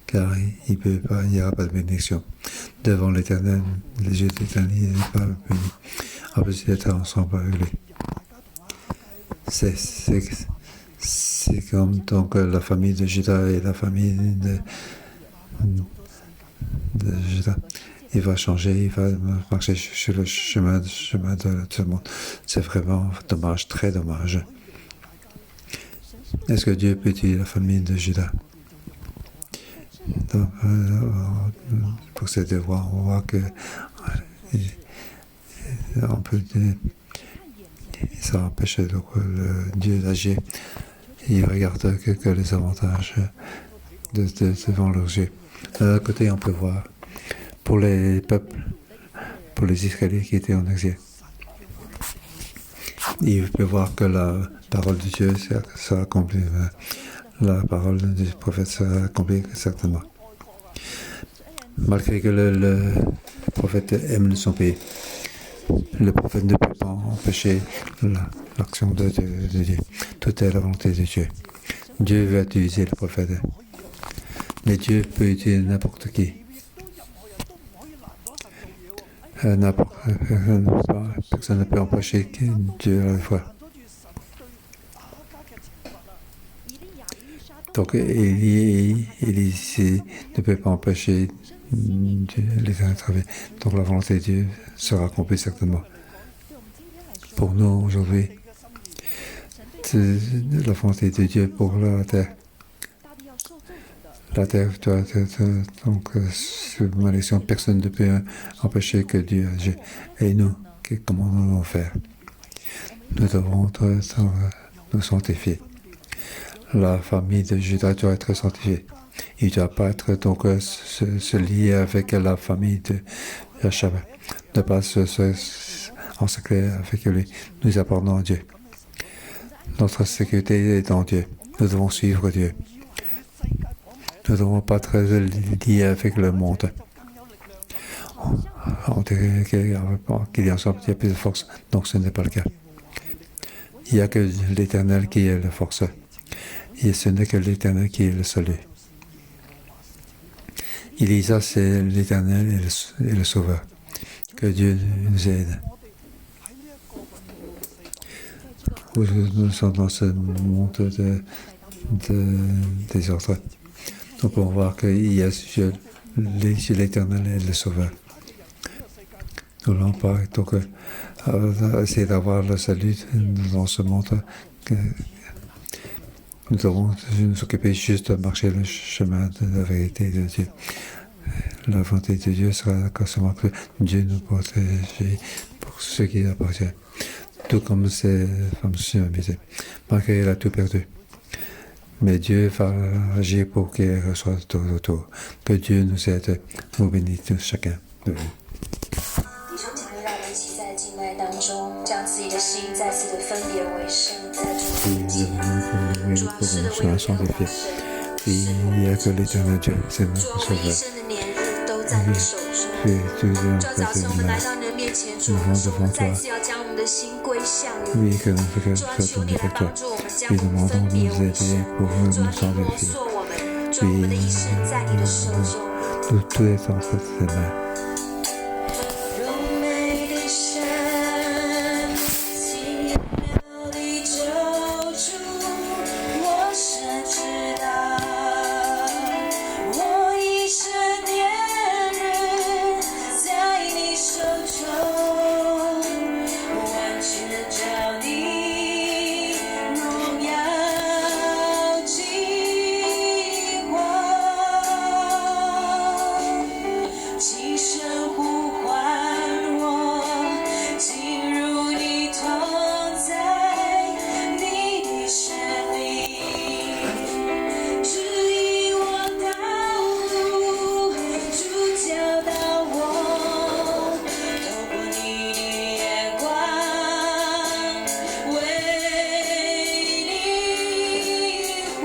Car il n'y aura pas de bénédiction. Devant l'Éternel, les yeux de l'Éternel, il n'est pas béni. En plus d'être ensemble avec lui. C'est comme donc la famille de Juda et la famille de Juda. Il va changer, il va marcher sur le chemin de tout le monde. C'est vraiment dommage, très dommage. Est-ce que Dieu peut utiliser la famille de Juda? Donc, pour ces devoirs, on voit que on peut ça empêche donc le Dieu d'agir. Il regarde que les avantages devant leurs yeux. De l'autre côté, on peut voir pour les peuples, pour les Israélites qui étaient en exil. Il peut voir que la parole de Dieu sera accomplie. La parole du prophète sera accomplie certainement. Malgré que le prophète aime son pays, le prophète ne peut pas empêcher l'action de Dieu. Tout est la volonté de Dieu. Dieu veut utiliser le prophète. Mais Dieu peut utiliser n'importe qui. Personne ne peut empêcher Dieu à la fois. Donc, Élie ne peut pas empêcher les uns de travailler. Donc, la volonté de Dieu sera accomplie certainement. Pour nous, aujourd'hui, la volonté de Dieu pour la terre. La terre doit être donc sous malédiction. Personne ne peut empêcher que Dieu agisse. Et nous, comment nous devons faire? Nous devons nous sanctifier. La famille de Juda doit être sanctifiée. Il ne doit pas être donc se lier avec la famille de Yahshua. Ne pas se encercler avec lui. Nous appartenons à Dieu. Notre sécurité est en Dieu. Nous devons suivre Dieu. Nous ne devons pas être liés avec le monde. On dirait qu'il y a ensemble, il y a plus de force. Donc ce n'est pas le cas. Il n'y a que l'Éternel qui est la force. Et ce n'est que l'Éternel qui est le salut. Elisa, c'est l'Éternel et le Sauveur. Que Dieu nous aide. Nous sommes dans ce monde des ordres. Donc on voit qu'il y a l'Éternel et le Sauveur. Nous l'avons pas. Donc essayer d'avoir le salut dans ce monde. Nous devons nous occuper juste de marcher le chemin de la vérité de Dieu. La volonté de Dieu sera constamment que Dieu nous protège pour ceux qui appartiennent. Tout comme ces femmes sunnamites, malgré qu'elle a tout perdu. Mais Dieu va agir pour qu'elle reçoive tout autour. Que Dieu nous aide, nous bénisse tous chacun. 弟兄姐妹，让我们一起在敬拜当中，将自己的心再次的分别为圣，在主面前，主啊，是的，为了荣耀神，主啊，我一生的年日都在你手中。主啊，早晨我们来到你的面前，主啊，我们再次要将我们的心归向你。主啊，求你来帮助我们，将我们分别为圣。主啊，你摸索我们，主啊，我们的一生在你的手中。柔美的山，奇妙的救主，我深知道，我一生年日在你手中，完全照你荣耀金光。轻声呼唤我，进入你同在，你的生命指引我道路，主教导我，透过你的眼光，为你活。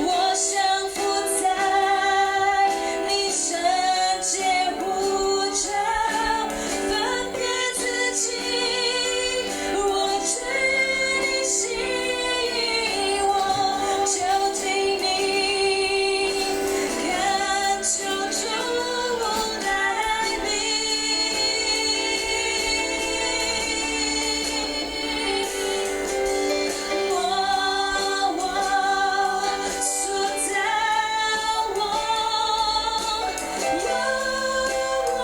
我降服在你圣洁护照，分别自己，我知你心意，我就听你恳求主来塑造我，用我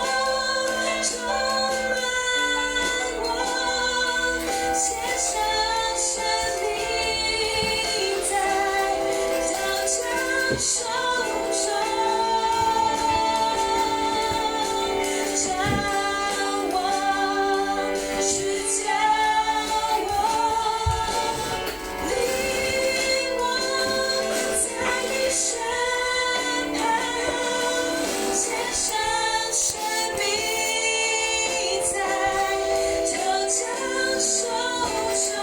充满我，献上生命在刀枪手中，将我是将我领我在你身旁，献上生命在刀枪手中。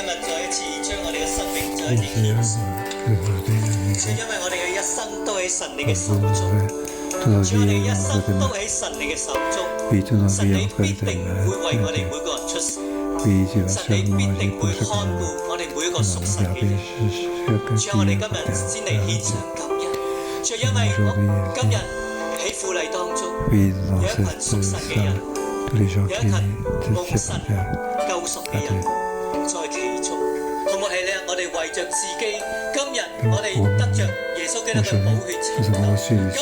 日再一次將我哋嘅生命再一次獻上。主，因為我哋嘅一生都喺神你嘅手中，主，我哋一生都喺神你嘅手中。神你必定會為我哋每個人出手，神你必定會看顧我哋每一個屬神嘅人。主，我哋今日先嚟獻上感恩。主，因為今日喺婦麗當中有一群屬神嘅人，有一群蒙神救贖嘅人在其中，好唔好係咧？我哋為着自己，今日我哋得着耶穌基督嘅寶血拯救，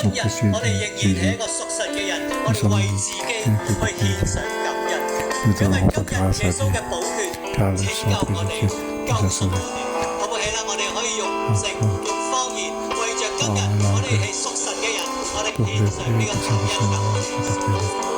今日我哋仍然係一個屬神嘅人，我哋為自己去獻上感恩，因為今日耶穌嘅寶血拯救我哋，救贖我哋，好唔好係咧？我哋可以用聖用方言，為着今日我哋係屬神嘅人，我哋獻上呢個感恩。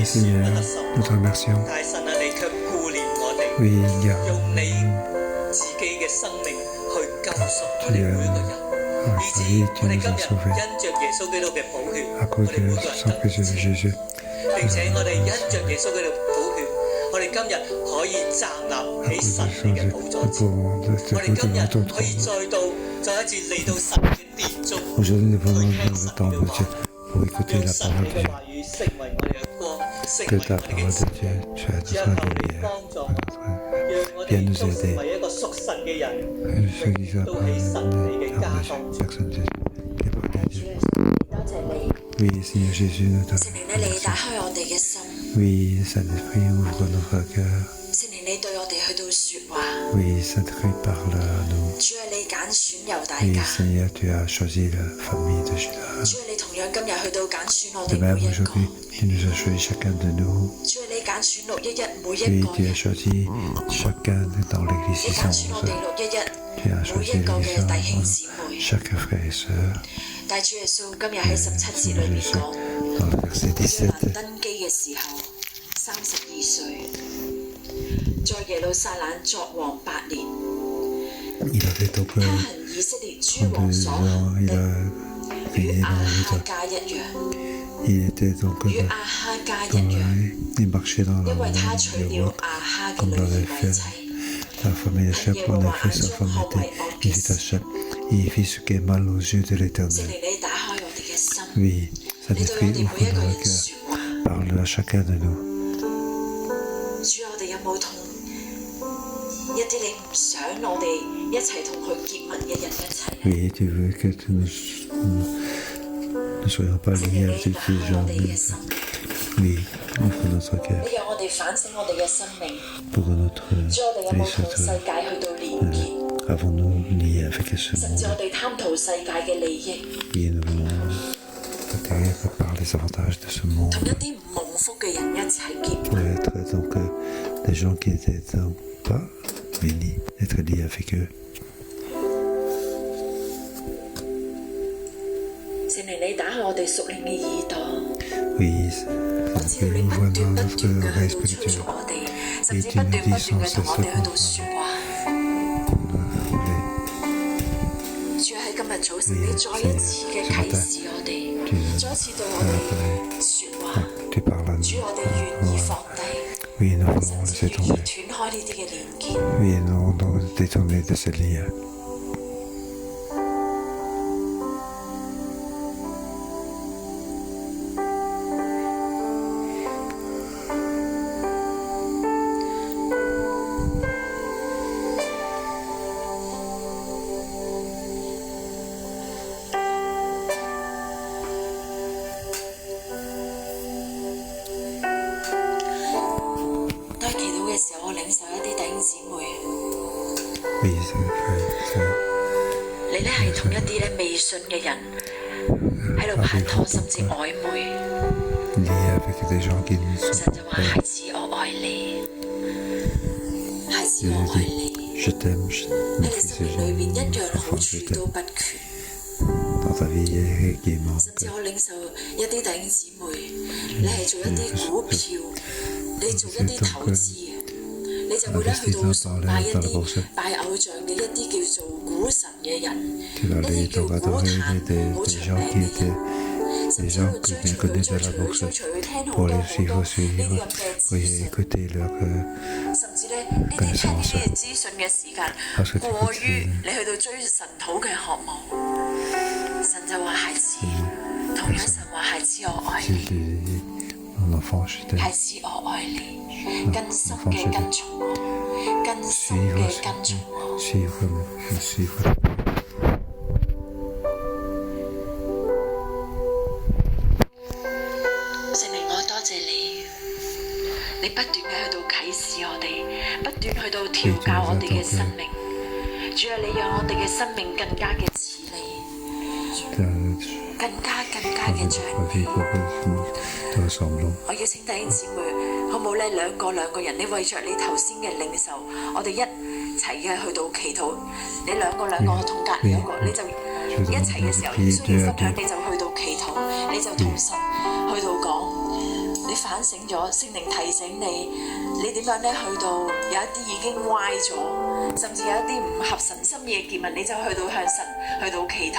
Seigneur, nous te remercions. Oui, il y a tu nous as sauvés à cause de sang précieux de Jésus. À cause de aujourd'hui, nous venons dans le temps de Dieu pour écouter la parole de Dieu. Que ta parole de Dieu, tu as notre lumière, viens nous aider. Ceux qui s'apprennent, personne qui est Dieu. Oui, Seigneur Jésus, nous te remercions. Oui, Saint-Esprit, ouvre notre cœur. Oui, Saint-Esprit, parle à nous. Oui, Seigneur, tu as choisi la famille de Judas. De même, aujourd'hui, tu nous as choisi chacun de nous. Oui, tu as choisi chacun dans l'église 611. Tu as choisi l'église chaque frère et sœur. Seigneur Jésus, dans le verset 17, il avait donc 32 ans, il a régné dans Juda. Il était donc il marchait dans le roi comme l'avait fait la famille d'Hachem. En effet, sa femme était une fille d'Hachem. Il fit ce qui est mal aux yeux de l'Éternel. Oui, Saint-Esprit, ouvre notre cœur. Parle à chacun de nous. Oui, tu veux que nous ne soyons pas liés avec ces gens. Oui, ouvre notre cœur pour notre félicité. Avons-nous lié avec ce monde? Oui, nous voulons atterrir par les avantages de ce monde pour être donc des gens qui étaient donc pas bénis, être liés avec eux. Oui, Seigneur, ouvre notre oreille spirituelle et tu nous dis sans cesse tu parles à nous. Oui, nous voulons laisser tomber. Oui, nous voulons détourner de ces liens. Oui, c'est 你咧係同一啲咧未信嘅人喺度拍拖，甚至曖昧。神就話：孩子，我愛你。孩 Jésus dit, je t'aime, mon fils Jésus, enfant, je t'aime. Dans ta vie, il y a qui manque. 甚至我領受一啲弟兄姊妹，你係做一啲股票，你做一啲投資，你就會咧去到拜一啲拜偶像嘅一啲叫做股神嘅人，一啲叫股壇好出名嘅人。甚至會追隨佢聽好多呢啲咁嘅資訊，甚至咧呢啲聽呢啲資訊嘅時間過於你去到追神土嘅渴望，神就話孩子，同樣神話孩子我愛你，孩子我愛你，更深嘅跟從我，更深嘅跟從我。你不斷嘅去到啟示我哋，不斷去到調教我哋嘅生命。主啊，你讓我哋嘅生命更加嘅似你，更加嘅像你。我要請弟兄姊妹，好唔好咧？兩個人，你為着你頭先嘅領受，我哋一齊嘅去到祈禱。你兩個同隔離嗰個，你就一齊嘅時候，需要分享，你就去到祈禱，你就同神去到講。你反省咗，聖靈提醒你，你點樣咧去到有一啲已經歪咗，甚至有一啲唔合神心意嘅結物，你就去到向神去到祈禱。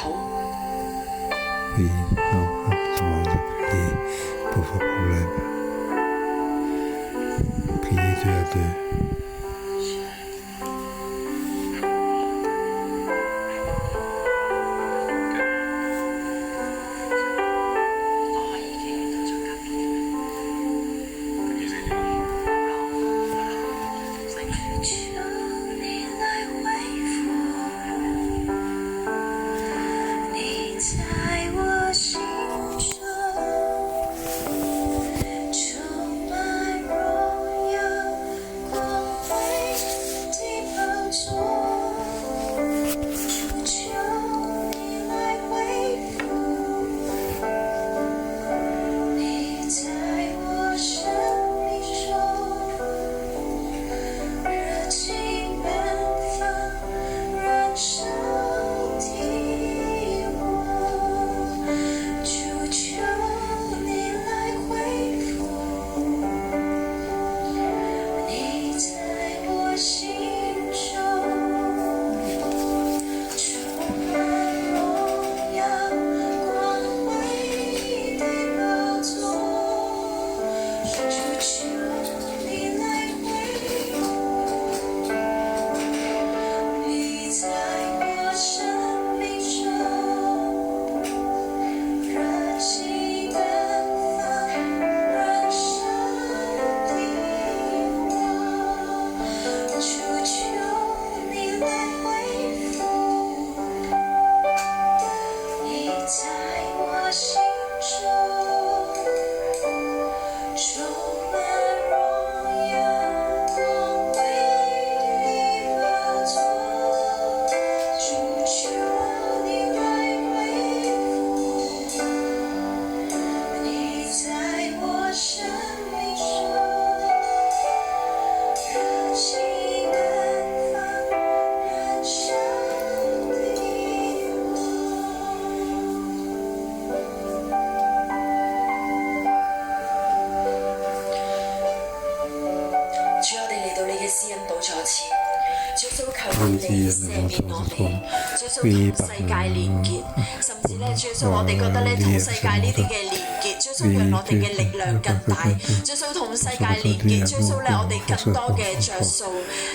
同世界連結，甚至咧，主耶穌我哋覺得咧，同世界呢啲嘅連結，主耶穌讓我哋嘅力量更大，主耶穌同世界連結，主耶穌咧我哋更多嘅着數，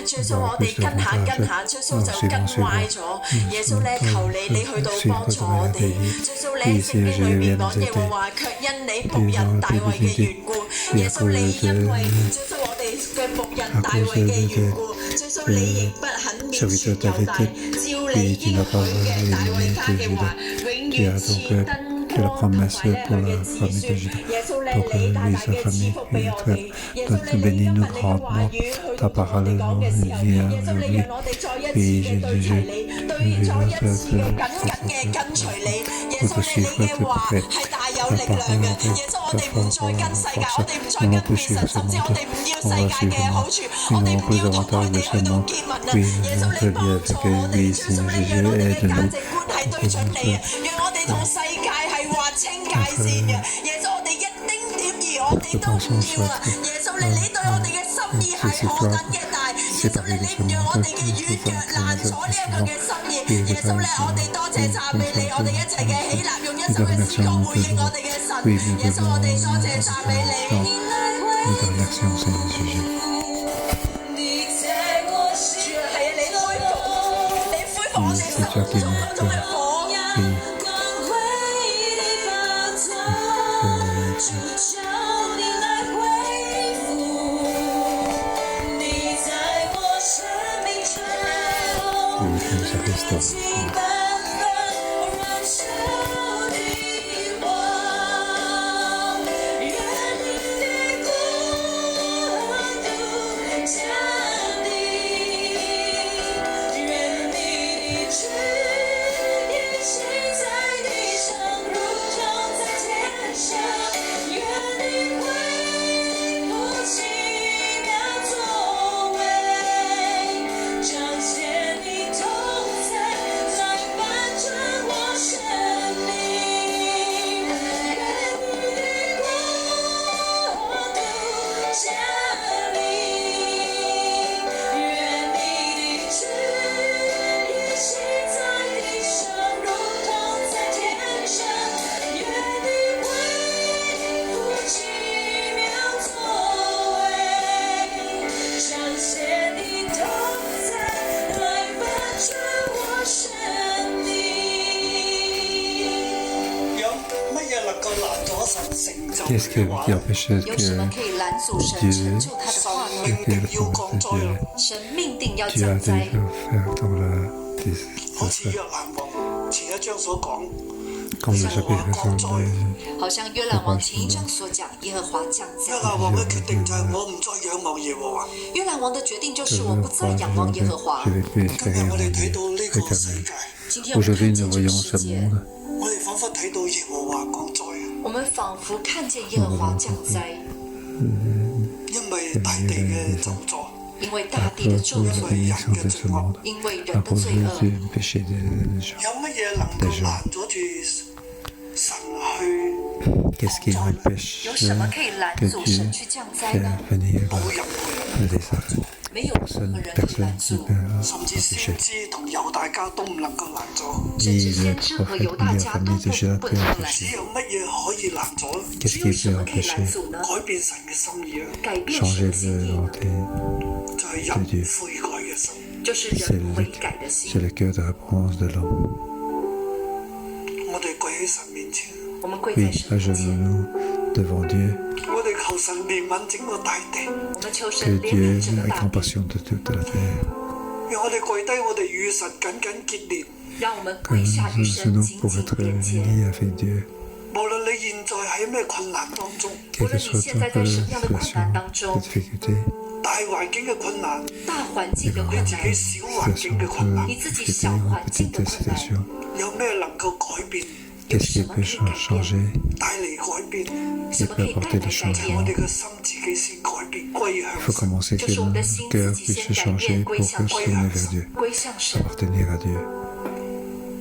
主耶穌我哋跟下，主耶穌就跟歪咗，耶穌咧求你去到幫助我哋，主耶穌你喺聖經裏面講嘅話，卻因你僕人大衛嘅緣故，耶穌你因為主耶穌我哋嘅僕人大衛嘅緣故，主耶穌你亦不肯滅絕猶大，照你應許嘅大衛家嘅話，永遠賜燈光同埋咧佢嘅子孫。耶穌咧，你大大嘅賜福俾我哋。耶穌咧，你今日你嘅話語去到同我哋講嘅時候，耶穌你讓我哋再一次嘅對齊你，再一次嘅緊緊嘅跟隨你。耶穌你嘅話係大有有力量嘅。耶穌，我哋唔再跟世界，我哋唔再跟別神，甚至我哋唔要世界嘅好處，我哋唔要同外地去到結盟啊！耶穌，你幫助我哋，耶穌，你讓我哋嘅價值觀係對準你啊，讓我哋同世界係劃清界線嘅。耶穌，我哋一丁點兒我哋都唔要啊！耶穌，你對我哋嘅心意係何等嘅大！耶穌，你唔讓我哋嘅軟弱攔阻呢一個嘅心意。耶穌咧，我哋多謝讚美你，我哋一齊嘅喜立，用一首嘅詩歌回應我哋嘅神。耶穌，我哋多謝讚美你。主啊，係啊，你恢復我哋心中嗰種嘅火呀！Qu'est-ce qui empêchait que Dieu tu as dû faire dans comme le chapitre 好像约兰王前一章所讲，耶和华降灾。約蘭王嘅決定就係我唔再仰望耶和華。约兰王的决定就是我不再仰望耶和華。今日我哋睇到呢個世界，今天我們看見這個世界，我哋彷彿睇到耶和華降災。我們仿佛看見耶和華降災，因為大地嘅咒詛，因為大地的咒詛，因為人的罪惡。有乜嘢能夠攔阻住神去？有什麼可以攔阻神去降災呢？沒有任何人可以攔阻，甚至先知同猶大家都唔能夠攔阻。甚至先知和猶大家都不能攔阻。只有乜嘢可以攔阻？只有什麼可以攔阻呢？改變神嘅心意啊！改變神的心意，就係人悔改嘅心，就是人悔改的心。我哋跪喺神面前，我們跪在神面前。我哋求神憐憫整個大地，我們求神憐憫整個大地。讓我哋跪低，我哋與神緊緊結連。讓我們跪下與神緊緊連結。無論你現在喺咩困難當中，無論你現在在什麼樣的困難當中，大環境嘅困難，大環境的困難，你自己小環境嘅困難，你自己小環境的困難，有咩能夠改變？有什麼可以改變？帶嚟改變，什麼可以帶來改變？我哋嘅心自己先改變，歸向神。就是我們的心自己先改變，歸向神。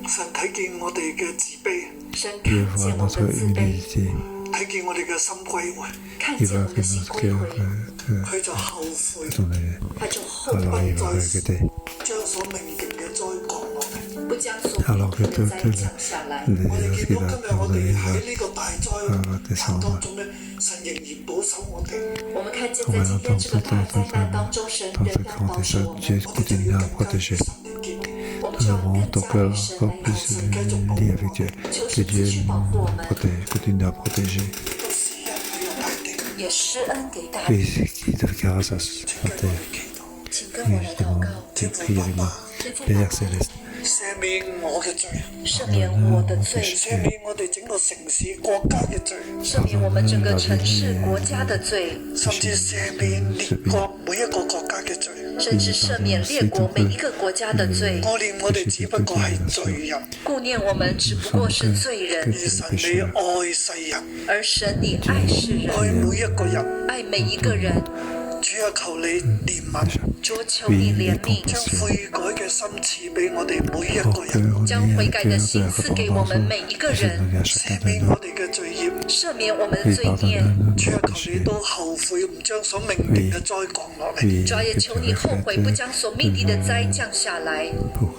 神睇見我哋嘅自卑，神看見我們的自卑，睇見我哋嘅心歸回，看見我們的心歸回，佢就後悔，他就後悔，將所命定嘅災降落嚟，不將所命定嘅災降下來。我哋見到今日我哋喺呢個大災當中咧，神仍然保守我哋。我們看見在今天這個大災難當中，神仍然保守我們。Nous avons ton cœur encore plus lié avec Dieu. Que Dieu nous protège, continue à protéger. Oui, qu'il te grâce à terre. Oui, je demande, tu pries avec moi. Père céleste. 赦免我嘅罪，赦免我的罪，赦免我哋整個城市國家嘅罪，赦免我們整個城市國家的罪，甚至赦免列國每一個國家嘅罪，甚至赦免列國每一個國家的罪。我念我哋只不過係罪人，顧念我們只不過是罪人。而神你愛世人，而神你愛世人，愛每一個人，愛每一個人。主啊，求你憐憫，主求你憐憫，將悔改嘅心賜俾我哋每一個人，將悔改的心賜給我們每一個人，赦免我哋嘅罪孽，赦免我們的罪孽。主啊，求你都後悔，唔將所命定嘅災降落嚟。主啊，也求你後悔，不將所命定的災降下來。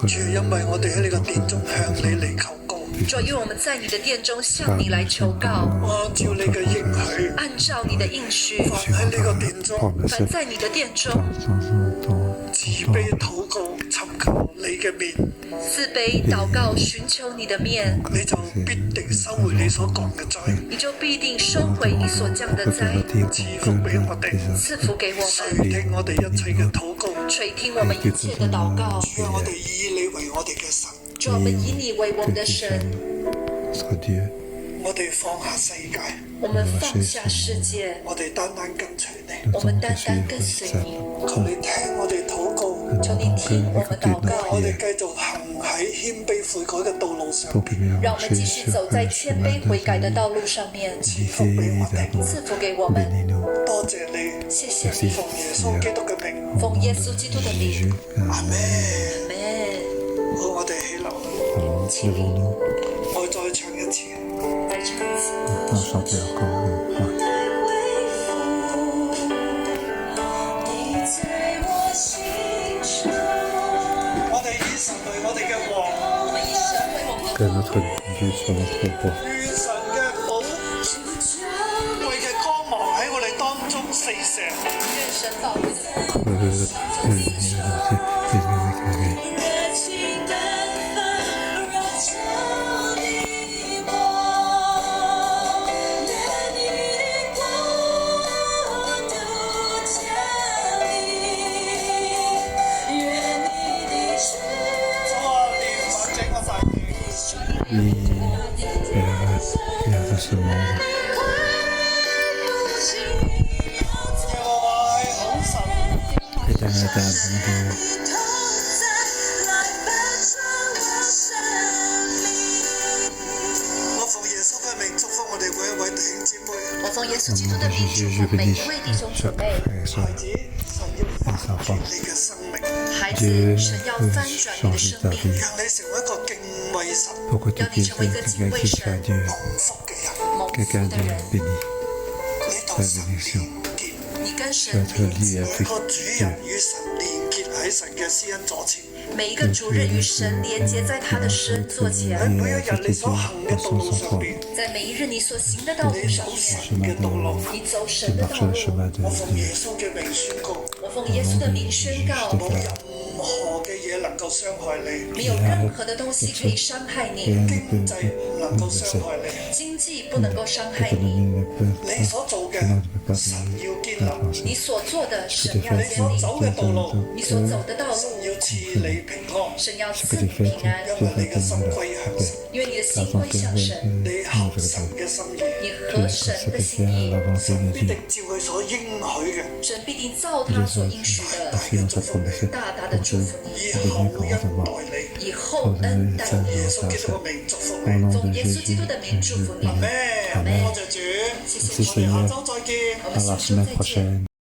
主，因為我哋喺你個殿中向你嚟求告。主，因為我們在你的殿中向你來求告，按照你嘅應許，按照你的應許，凡喺呢個殿中，凡在你的殿中，自卑禱告，尋求你嘅面，自卑禱告，尋求你的面，你就必定收回你所降嘅災，你就必定收回你所降的災，賜福俾我哋，賜福給我們，垂聽我哋一切嘅禱告，垂聽我們一切的禱告，讓我哋以你為我哋嘅神。主，我們以你為我們的神，我哋放下世界，我們放下世界，我哋單單跟隨你，我們單單跟隨你。求你聽我哋禱告，求你聽我們禱告，我哋繼續行喺謙卑悔改嘅道路上，讓我們繼續走在謙卑悔改的道路上面，賜福俾我哋，賜福給我們。多謝你，謝謝你，奉耶穌基督嘅名，奉耶穌基督的名，阿門。阿門。好，我哋起立，起立，我再唱一次。再唱一次。我哋以神為我哋嘅王，我們以神為我們的王。願神嘅寶貴嘅光芒喺我哋當中四射。願神寶貴的光芒四射。我奉耶穌嘅名祝福我哋每一位弟兄姊妹。我奉耶穌基督的名祝福每一位弟兄姊妹。孩子，神要翻轉你嘅生命，孩子，神要翻轉你的生命，讓你成為一個敬畏神、讓你成為一個敬畏神、蒙福嘅人。蒙福的人。你同神連結，你跟神連結，每個主人與神連結喺神嘅施恩座前。每一個主人與神連結在他的施恩座前。喺每一日你所行嘅道路上邊，在每一日你所行的道路上面，嘅道路，你走神的道路。我奉耶穌嘅名宣告，我奉耶穌的名宣告，冇任何嘅嘢能夠傷害你，沒有任何的東西可以傷害你，經濟唔能夠傷害你，經濟不能夠傷害你，你所做嘅神要堅立，你所做的神要你所堅走嘅道路，立，你所走的道路，神要賜你平安，神要賜你平安，因為你嘅心歸向神，因為你的心歸向神，你合神嘅心意，你合神的心意，神必定照佢所應許嘅，神必定照他所應許的，大大的祝福你，以後恩待你，以後恩待你。耶穌基督嘅名祝福你，奉耶穌基督的名祝福你。阿門，多謝主，謝謝主，我哋下週再見。我們下週再見。